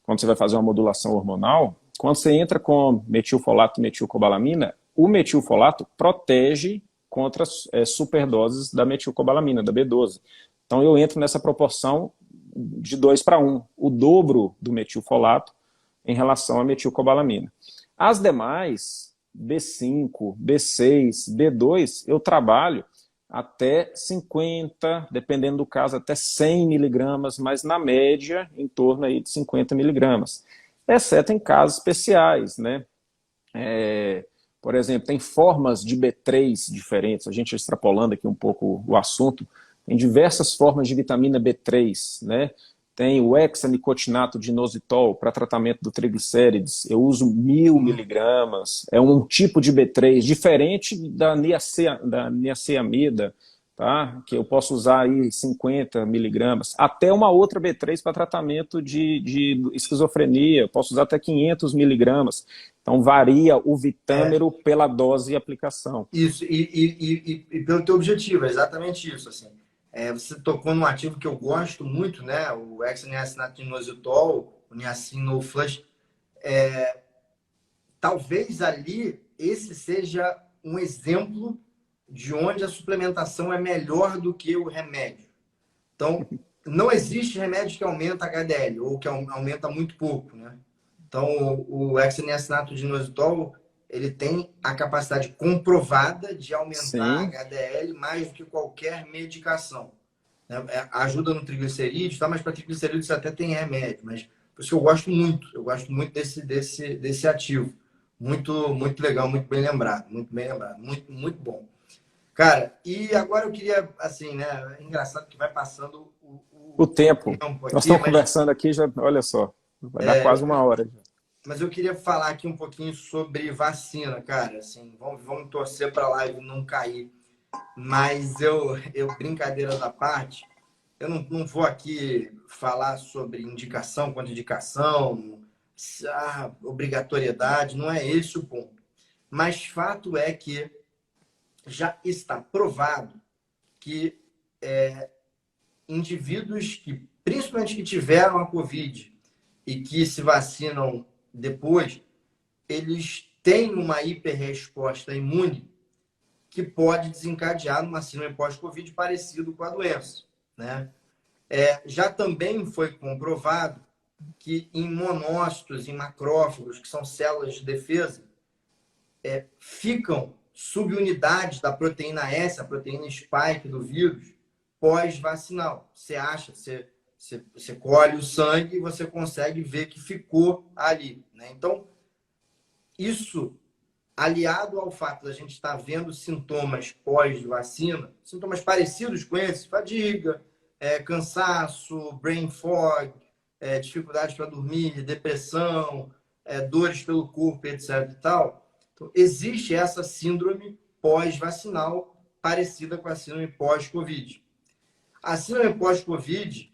quando você vai fazer uma modulação hormonal, quando você entra com metilfolato e metilcobalamina, o metilfolato protege contra superdoses da metilcobalamina, da B12. Então eu entro nessa proporção de 2 para 1, o dobro do metilfolato em relação à metilcobalamina. As demais, B5, B6, B2, eu trabalho até 50, dependendo do caso, até 100 miligramas, mas na média em torno aí de 50 miligramas, exceto em casos especiais, né? Por exemplo, tem formas de B3 diferentes, a gente extrapolando aqui um pouco o assunto, tem diversas formas de vitamina B3, né? Tem o hexanicotinato de inositol para tratamento do triglicérides, eu uso 1.000 miligramas, é um tipo de B3 diferente da niacinamida, tá? Que eu posso usar aí 50 miligramas, até uma outra B3 para tratamento de esquizofrenia, eu posso usar até 500 miligramas. Então varia o É, vitâmero pela dose e aplicação. isso, e pelo teu objetivo, é exatamente isso. Assim. Você tocou num ativo que eu gosto muito, né? O hexaniacinato-inositol, o niacin no flush. Talvez ali esse seja um exemplo de onde a suplementação é melhor do que o remédio. Então, não existe remédio que aumenta HDL ou que aumenta muito pouco, né? Então, o hexaniacinato de inositol, ele tem a capacidade comprovada de aumentar Sim, HDL mais do que qualquer medicação. Né? Ajuda no triglicerídeos, tá? Mas para triglicerídeos até tem remédio, mas por isso que eu gosto muito desse ativo. Muito, muito legal, muito bem lembrado, muito bem lembrado, muito, muito bom. Cara, e agora eu queria, assim, né? É engraçado que vai passando o o tempo. tempo Nós aqui, estamos conversando aqui, já, olha só, vai dar quase uma hora. mas eu queria falar aqui um pouquinho sobre vacina, cara. Assim, vamos torcer para a live não cair. Mas brincadeiras à parte, eu não vou aqui falar sobre indicação, contraindicação, obrigatoriedade, não é esse o ponto. Mas fato é que já está provado que indivíduos que, principalmente que tiveram a Covid e que se vacinam depois, eles têm uma hiperresposta imune que pode desencadear numa síndrome pós-Covid parecido com a doença, né? Já também foi comprovado que em monócitos, em macrófagos, que são células de defesa, ficam subunidades da proteína S, a proteína spike do vírus, pós-vacinal. Você acha, você colhe o sangue e você consegue ver que ficou ali, né? Então, isso, aliado ao fato da gente estar vendo sintomas pós-vacina, sintomas parecidos com esses, fadiga, cansaço, brain fog, dificuldade para dormir, depressão, dores pelo corpo, etc. e tal. Então, existe essa síndrome pós-vacinal parecida com a síndrome pós-Covid. A síndrome pós-Covid,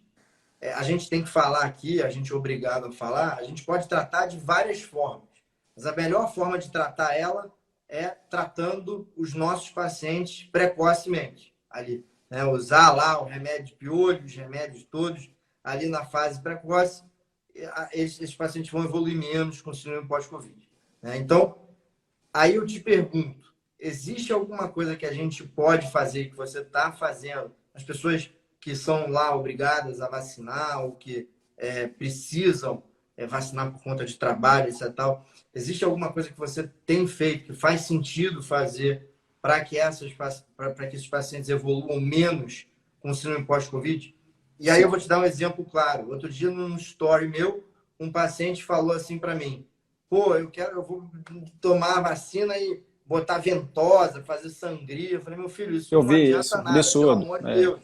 a gente tem que falar aqui, a gente é obrigado a falar, a gente pode tratar de várias formas. Mas a melhor forma de tratar ela é tratando os nossos pacientes precocemente. Ali, né? Usar lá o remédio de piolho, os remédios todos ali na fase precoce, esses pacientes vão evoluir menos com síndrome pós-Covid, né? Então, aí eu te pergunto, existe alguma coisa que a gente pode fazer, que você está fazendo, as pessoas que são lá obrigadas a vacinar ou que precisam vacinar por conta de trabalho, etc. Tal. Existe alguma coisa que você tem feito que faz sentido fazer para que esses pacientes evoluam menos com síndrome pós-Covid? E aí eu vou te dar um exemplo claro. Outro dia, num story meu, um paciente falou assim para mim: pô, eu vou tomar a vacina e botar ventosa, fazer sangria. Eu falei: meu filho, isso Eu não vi adianta isso, nada, pelo absurdo. amor de Deus.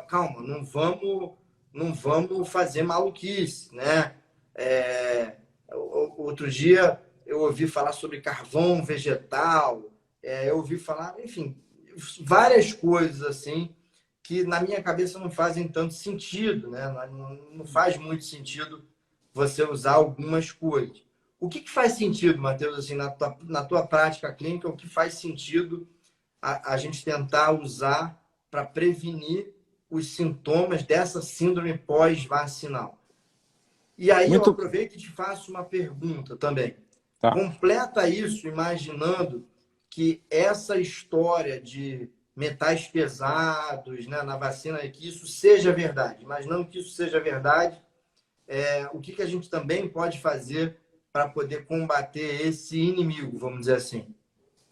Calma, não vamos fazer maluquice, né? Outro dia eu ouvi falar sobre carvão vegetal, eu ouvi falar, enfim, várias coisas assim que na minha cabeça não fazem tanto sentido, né? Não faz muito sentido você usar algumas coisas. O que faz sentido, Matheus, assim, na tua prática clínica, o que faz sentido a gente tentar usar para prevenir os sintomas dessa síndrome pós-vacinal? E aí eu aproveito e te faço uma pergunta também. Tá. Completa isso imaginando que essa história de metais pesados, né, na vacina, que isso seja verdade. Imaginando que isso seja verdade, o que a gente também pode fazer para poder combater esse inimigo, vamos dizer assim?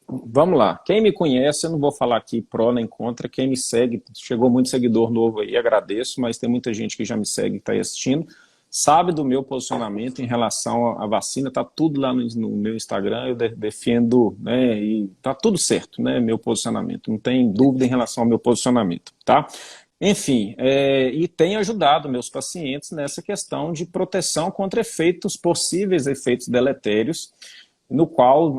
Vamos lá. Quem me conhece, eu não vou falar aqui pró nem contra. Quem me segue, chegou muito seguidor novo aí, agradeço, mas tem muita gente que já me segue e está aí assistindo, sabe do meu posicionamento em relação à vacina, tá tudo lá no meu Instagram, eu defendo, né, e tá tudo certo, né, meu posicionamento, não tem dúvida em relação ao meu posicionamento, tá? Enfim, e tem ajudado meus pacientes nessa questão de proteção contra possíveis efeitos deletérios, no qual,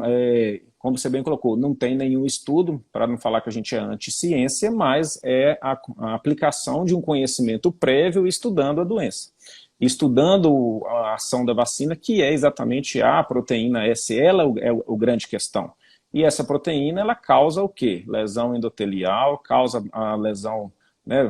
como você bem colocou, não tem nenhum estudo, para não falar que a gente é anti-ciência, mas é a aplicação de um conhecimento prévio estudando a doença. Estudando a ação da vacina, que é exatamente a proteína S, ela é a grande questão. E essa proteína, ela causa o quê? Lesão endotelial, causa a lesão, né,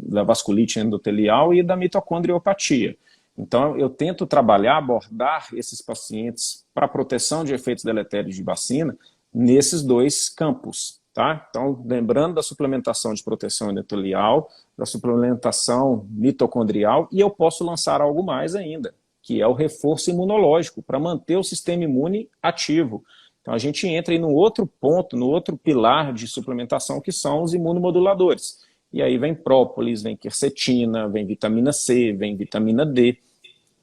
da vasculite endotelial e da mitocondriopatia. Então, eu tento abordar esses pacientes para proteção de efeitos deletérios de vacina nesses dois campos. Tá? Então, lembrando da suplementação de proteção endotelial, da suplementação mitocondrial, e eu posso lançar algo mais ainda, que é o reforço imunológico, para manter o sistema imune ativo. Então, a gente entra aí no outro ponto, no outro pilar de suplementação, que são os imunomoduladores. E aí vem própolis, vem quercetina, vem vitamina C, vem vitamina D,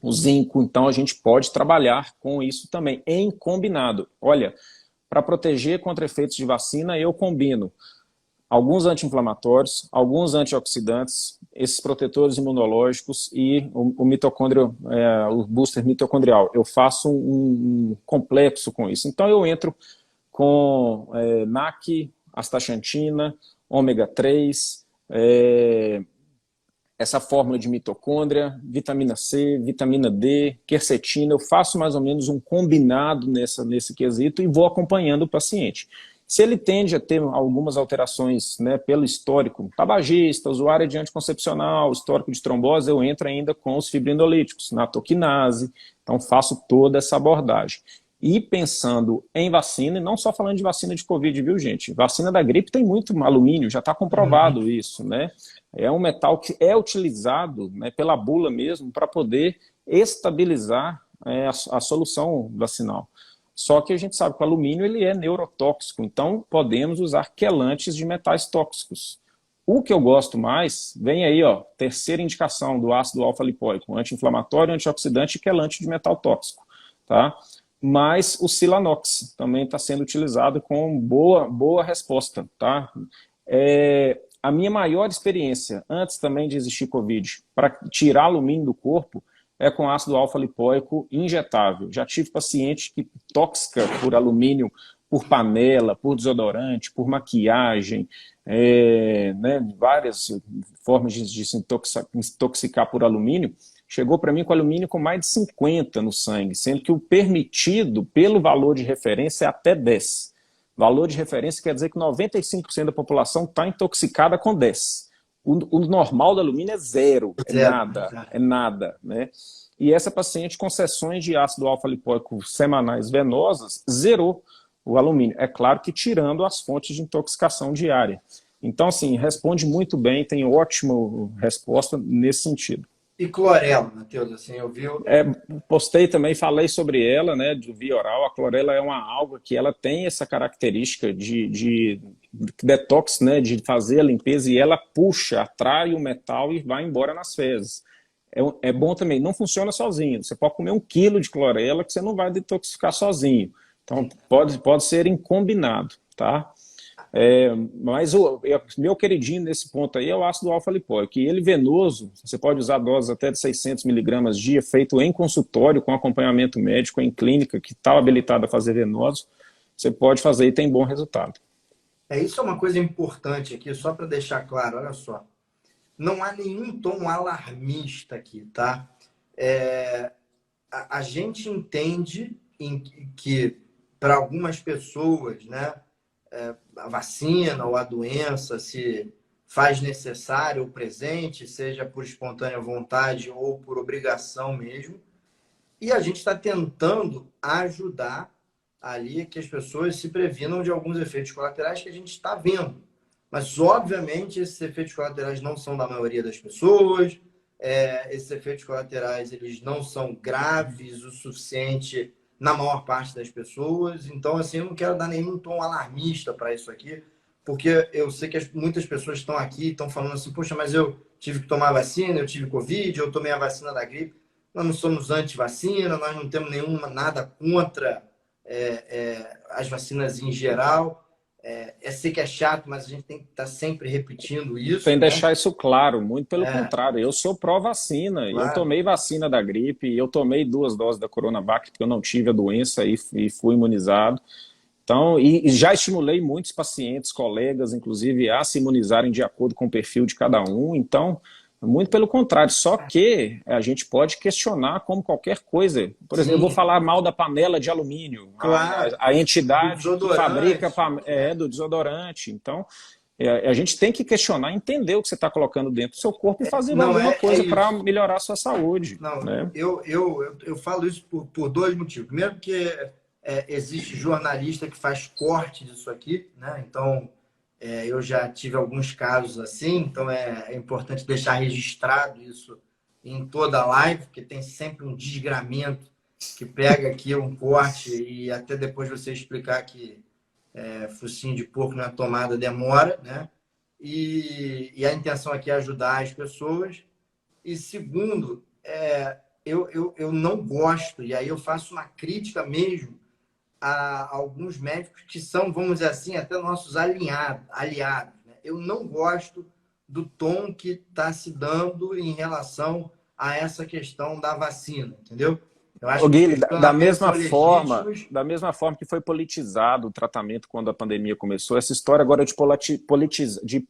o zinco. Então, a gente pode trabalhar com isso também, em combinado. Olha, para proteger contra efeitos de vacina, eu combino alguns anti-inflamatórios, alguns antioxidantes, esses protetores imunológicos e o mitocôndrio, o booster mitocondrial. Eu faço um complexo com isso. Então, eu entro com NAC, astaxantina, ômega 3, essa fórmula de mitocôndria, vitamina C, vitamina D, quercetina. Eu faço mais ou menos um combinado nesse quesito e vou acompanhando o paciente. Se ele tende a ter algumas alterações, né, pelo histórico tabagista, usuário de anticoncepcional, histórico de trombose, eu entro ainda com os fibrinolíticos, natoquinase, então faço toda essa abordagem. E pensando em vacina, e não só falando de vacina de Covid, viu, gente? Vacina da gripe tem muito alumínio, já está comprovado isso, né? É um metal que é utilizado, né, pela bula mesmo para poder estabilizar a solução vacinal. Só que a gente sabe que o alumínio ele é neurotóxico, então podemos usar quelantes de metais tóxicos. O que eu gosto mais, vem aí, ó, terceira indicação do ácido alfa-lipoico, anti-inflamatório, antioxidante e quelante de metal tóxico, tá? Mas o Silanox também está sendo utilizado com boa resposta, tá? A minha maior experiência, antes também de existir Covid, para tirar alumínio do corpo, é com ácido alfa-lipoico injetável. Já tive paciente que tóxica por alumínio, por panela, por desodorante, por maquiagem, né, várias formas de se intoxicar por alumínio, chegou para mim com alumínio com mais de 50 no sangue, sendo que o permitido pelo valor de referência é até 10. Valor de referência quer dizer que 95% da população está intoxicada com 10. O normal do alumínio é zero, é nada, né? E essa paciente com sessões de ácido alfa-lipoico semanais venosas zerou o alumínio. É claro que tirando as fontes de intoxicação diária. Então, assim, responde muito bem, tem ótima resposta nesse sentido. E clorela, Matheus, assim, eu vi... Postei também, falei sobre ela, né, de via oral. A clorela é uma alga que ela tem essa característica de detox, né, de fazer a limpeza, e ela puxa, atrai o metal e vai embora nas fezes. É bom também, não funciona sozinho. Você pode comer 1 quilo de clorela que você não vai detoxificar sozinho. Então, pode ser em combinado, tá? Mas meu queridinho nesse ponto aí é o ácido alfa-lipoico, e ele venoso, você pode usar doses até de 600 miligramas dia, feito em consultório, com acompanhamento médico, em clínica, que está habilitado a fazer venoso, você pode fazer e tem bom resultado. Isso é uma coisa importante aqui, só para deixar claro, olha só, não há nenhum tom alarmista aqui, tá? A gente entende que para algumas pessoas, né, a vacina ou a doença se faz necessário ou presente, seja por espontânea vontade ou por obrigação mesmo. E a gente está tentando ajudar ali que as pessoas se previnam de alguns efeitos colaterais que a gente está vendo. Mas, obviamente, esses efeitos colaterais não são da maioria das pessoas. Esses efeitos colaterais eles não são graves o suficiente na maior parte das pessoas. Então, assim, eu não quero dar nenhum tom alarmista para isso aqui, porque eu sei que muitas pessoas estão aqui e estão falando assim, poxa, mas eu tive que tomar vacina, eu tive Covid, eu tomei a vacina da gripe. Nós não somos anti-vacina, nós não temos nada contra as vacinas em geral. Sei que é chato, mas a gente tem que estar sempre repetindo isso. Tem que né? deixar isso claro, muito pelo contrário. Eu sou pró-vacina, claro. Eu tomei vacina da gripe, eu tomei 2 doses da Coronavac, porque eu não tive a doença e fui imunizado. Então, e já estimulei muitos pacientes, colegas, inclusive, a se imunizarem de acordo com o perfil de cada um. Então, muito pelo contrário, só que a gente pode questionar como qualquer coisa. Por exemplo, eu vou falar mal da panela de alumínio, claro. a entidade que fabrica do desodorante. Então, a gente tem que questionar, entender o que você está colocando dentro do seu corpo e fazer alguma coisa para melhorar a sua saúde. Não, né? eu falo isso por 2 motivos. Primeiro, porque existe jornalista que faz corte disso aqui, né? Então... eu já tive alguns casos assim, então é importante deixar registrado isso em toda a live, porque tem sempre um desgramento que pega aqui um corte e até depois você explicar que focinho de porco na tomada demora, né? E a intenção aqui é ajudar as pessoas. E segundo, eu não gosto, e aí eu faço uma crítica mesmo, a alguns médicos que são, vamos dizer assim, até nossos aliados. Né? Eu não gosto do tom que está se dando em relação a essa questão da vacina, entendeu? Eu acho Guilherme, que da mesma forma que foi politizado o tratamento quando a pandemia começou, essa história agora de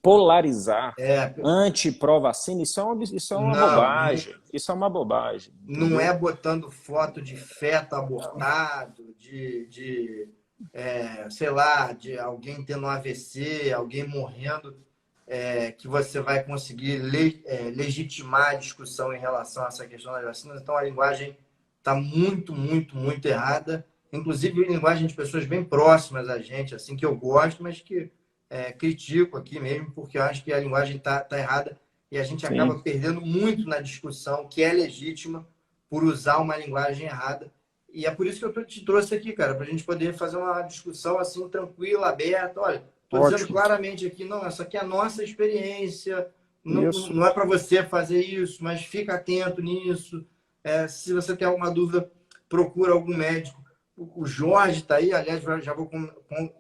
polarizar anti-pró-vacina, isso é uma bobagem. Isso é uma bobagem. Não é botando foto de feto abortado, de sei lá, de alguém tendo um AVC, alguém morrendo, que você vai conseguir legitimar a discussão em relação a essa questão das vacinas. Então, a linguagem está muito, muito, muito errada. Inclusive, linguagem de pessoas bem próximas a gente, assim, que eu gosto, mas que critico aqui mesmo, porque eu acho que a linguagem tá errada e a gente acaba Sim, perdendo muito na discussão, que é legítima, por usar uma linguagem errada. E é por isso que eu te trouxe aqui, cara, para a gente poder fazer uma discussão assim, tranquila, aberta. Olha, estou dizendo ótimo. claramente aqui, não, essa aqui é a nossa experiência, não, Isso. não é para você fazer isso, mas fica atento nisso. Se você tem alguma dúvida, procura algum médico. O Jorge está aí, aliás, já vou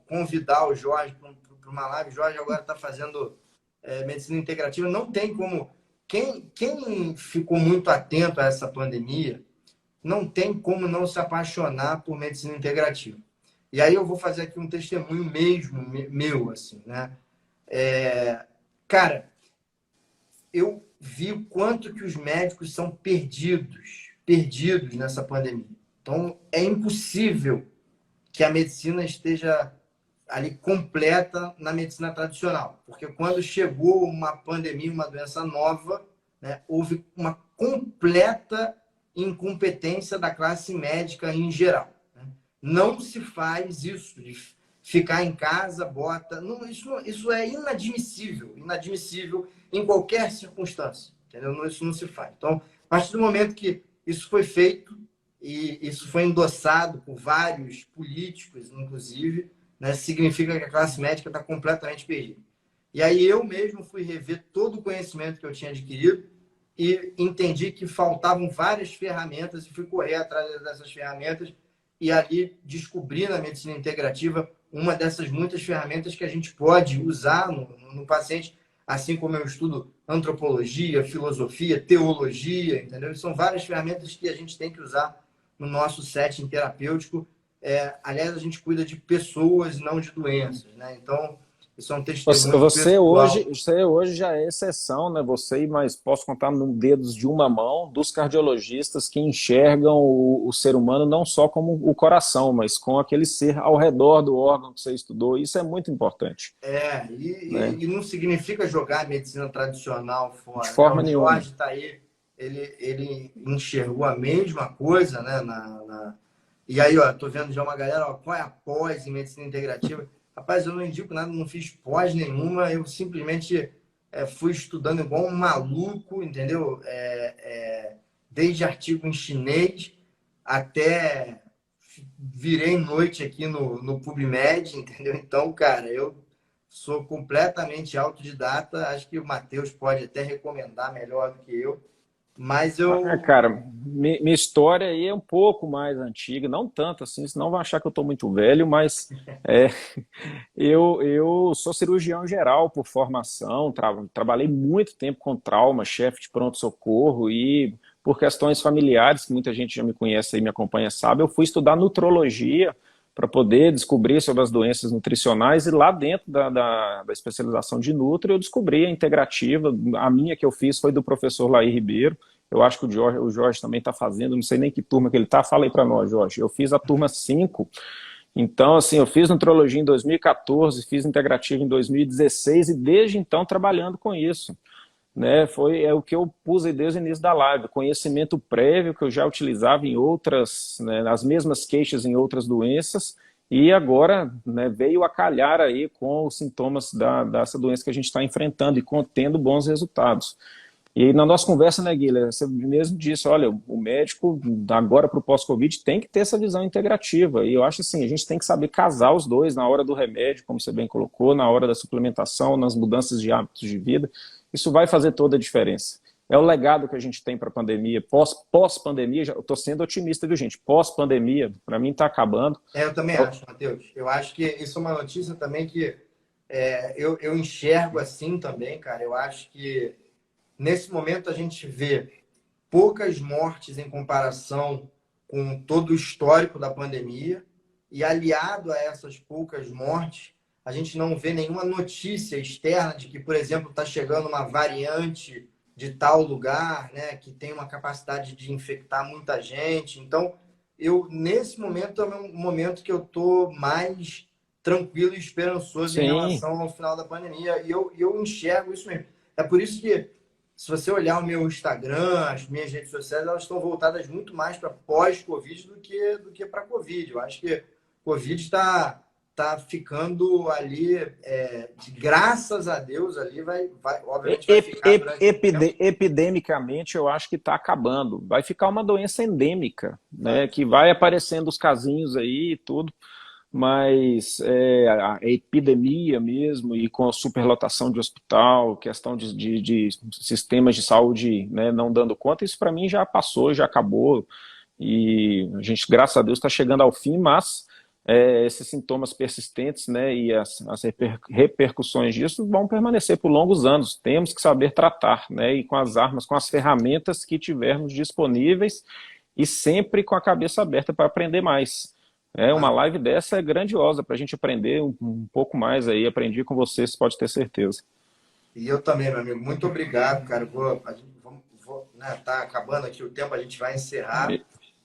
convidar o Jorge para uma live. O Jorge agora está fazendo medicina integrativa. Não tem como. Quem ficou muito atento a essa pandemia não tem como não se apaixonar por medicina integrativa. E aí eu vou fazer aqui um testemunho mesmo meu, assim, né? Cara, eu vi o quanto que os médicos são perdidos nessa pandemia. Então, é impossível que a medicina esteja ali completa na medicina tradicional, porque quando chegou uma pandemia, uma doença nova, né, houve uma completa incompetência da classe médica em geral. Né? Não se faz isso de ficar em casa, bota. Não, isso é inadmissível, inadmissível em qualquer circunstância. Entendeu? Isso não se faz. Então, a partir do momento que isso foi feito, e isso foi endossado por vários políticos, inclusive, né, significa que a classe médica está completamente perdida. E aí eu mesmo fui rever todo o conhecimento que eu tinha adquirido e entendi que faltavam várias ferramentas e fui correr atrás dessas ferramentas e ali descobri na medicina integrativa uma dessas muitas ferramentas que a gente pode usar no paciente, assim como eu estudo antropologia, filosofia, teologia, entendeu? São várias ferramentas que a gente tem que usar no nosso setting terapêutico. Aliás, a gente cuida de pessoas, não de doenças, né? Então, isso é um testemunho pessoal. Você hoje já é exceção, né? Você, mas posso contar nos dedos de uma mão dos cardiologistas que enxergam o ser humano não só como o coração, mas com aquele ser ao redor do órgão que você estudou. Isso é muito importante, né? E não significa jogar a medicina tradicional De fora, né? forma O nenhuma. Jorge está aí, ele enxergou a mesma coisa, né? E aí, ó, tô vendo já uma galera, ó, qual é a pós em medicina integrativa? Rapaz, eu não indico nada, não fiz pós nenhuma, eu simplesmente fui estudando igual um maluco, entendeu? Desde artigo em chinês até virei noite aqui no PubMed, entendeu? Então, cara, eu sou completamente autodidata, acho que o Matheus pode até recomendar melhor do que eu, mas Cara, minha história aí é um pouco mais antiga, não tanto assim, senão vão achar que eu estou muito velho, mas é, eu sou cirurgião geral por formação, trabalhei muito tempo com trauma, chefe de pronto-socorro e por questões familiares, que muita gente já me conhece e me acompanha sabe, eu fui estudar nutrologia para poder descobrir sobre as doenças nutricionais e lá dentro da especialização de nutri eu descobri a integrativa, a minha que eu fiz foi do professor Laí Ribeiro, eu acho que o Jorge também está fazendo, não sei nem que turma que ele está, fala aí para nós, Jorge, eu fiz a turma 5. Então, assim, eu fiz nutrologia em 2014, fiz integrativa em 2016 e desde então trabalhando com isso, né? É o que eu pus aí desde o início da live, conhecimento prévio que eu já utilizava em outras, né, as mesmas queixas em outras doenças e agora, né, veio a calhar aí com os sintomas dessa doença que a gente está enfrentando e tendo bons resultados. E na nossa conversa, né, Guilherme, você mesmo disse, olha, o médico, agora para o pós-Covid, tem que ter essa visão integrativa. E eu acho assim, a gente tem que saber casar os dois na hora do remédio, como você bem colocou, na hora da suplementação, nas mudanças de hábitos de vida. Isso vai fazer toda a diferença. É o legado que a gente tem para a pandemia. Pós-pandemia, eu estou sendo otimista, viu, gente? Pós-pandemia, para mim está acabando. eu também acho, Matheus. Eu acho que isso é uma notícia também que eu enxergo assim também, cara. Eu acho que nesse momento a gente vê poucas mortes em comparação com todo o histórico da pandemia e aliado a essas poucas mortes, a gente não vê nenhuma notícia externa de que, por exemplo, está chegando uma variante de tal lugar, né, que tem uma capacidade de infectar muita gente. Então, nesse momento, é um momento que eu estou mais tranquilo e esperançoso em Sim. relação ao final da pandemia. E eu enxergo isso mesmo. É por isso que, se você olhar o meu Instagram, as minhas redes sociais, elas estão voltadas muito mais para pós-Covid do que para Covid. Eu acho que Covid está ficando ali, graças a Deus, ali obviamente vai ficar durante um tempo. Epidemicamente, eu acho que está acabando. Vai ficar uma doença endêmica, né? Que vai aparecendo os casinhos aí e tudo, mas a epidemia mesmo, e com a superlotação de hospital, questão de sistemas de saúde, né, não dando conta, isso para mim já passou, já acabou, e a gente, graças a Deus, está chegando ao fim, mas esses sintomas persistentes, né, e as repercussões disso vão permanecer por longos anos. Temos que saber tratar, né, e com as armas, com as ferramentas que tivermos disponíveis, e sempre com a cabeça aberta para aprender mais. Uma live dessa é grandiosa para a gente aprender um pouco mais aí. Aprendi com vocês, pode ter certeza. E eu também, meu amigo. Muito obrigado, cara. Né, tá acabando aqui o tempo, a gente vai encerrar.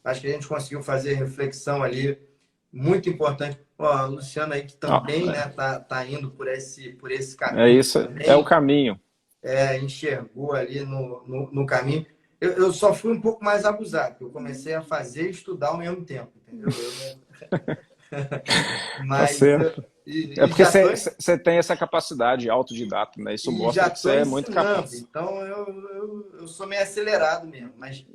Acho que a gente conseguiu fazer reflexão ali, muito importante. Ó, a Luciana aí, que também tá indo por esse caminho. É isso, também, é o caminho. Enxergou ali no caminho. Eu só fui um pouco mais abusado, porque eu comecei a fazer e estudar ao mesmo tempo, entendeu? Tá certo. É porque já você tem essa capacidade autodidata, né? Isso mostra que você é muito capaz. Então eu sou meio acelerado mesmo, mas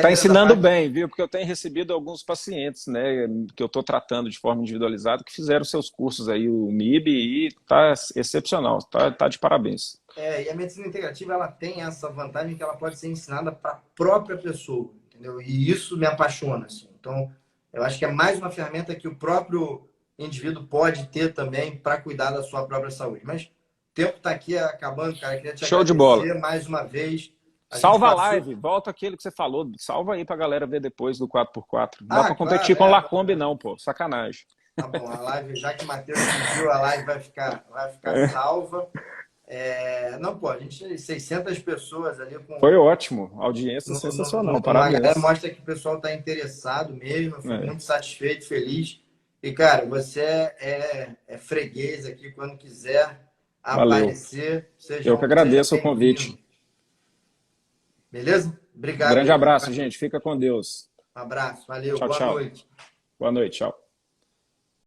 tá ensinando bem, viu? Porque eu tenho recebido alguns pacientes, né, que eu estou tratando de forma individualizada, que fizeram seus cursos aí, o MIB, e tá excepcional, tá de parabéns. E a medicina integrativa, ela tem essa vantagem que ela pode ser ensinada para a própria pessoa, entendeu? E isso me apaixona, assim. Então, eu acho que é mais uma ferramenta que o próprio indivíduo pode ter também para cuidar da sua própria saúde. Mas o tempo está aqui acabando, cara. Queria te Show agradecer de bola. mais uma vez. Salva a live, volta aquilo que você falou. Salva aí para a galera ver depois do 4x4. Não dá para competir com o Lacombe, não, pô. Sacanagem. Tá bom, a live, já que o Matheus pediu, a live vai ficar salva. Não, pô, a gente 600 pessoas ali com... Foi ótimo, audiência sensacional, parabéns. A galera mostra que o pessoal está interessado mesmo, eu fico muito satisfeito, feliz. E, cara, você é freguês aqui, quando quiser aparecer. Eu que agradeço o convite. Beleza? Obrigado. Grande abraço, gente. Fica com Deus. Um abraço. Valeu. Tchau, Boa noite. Boa noite. Tchau.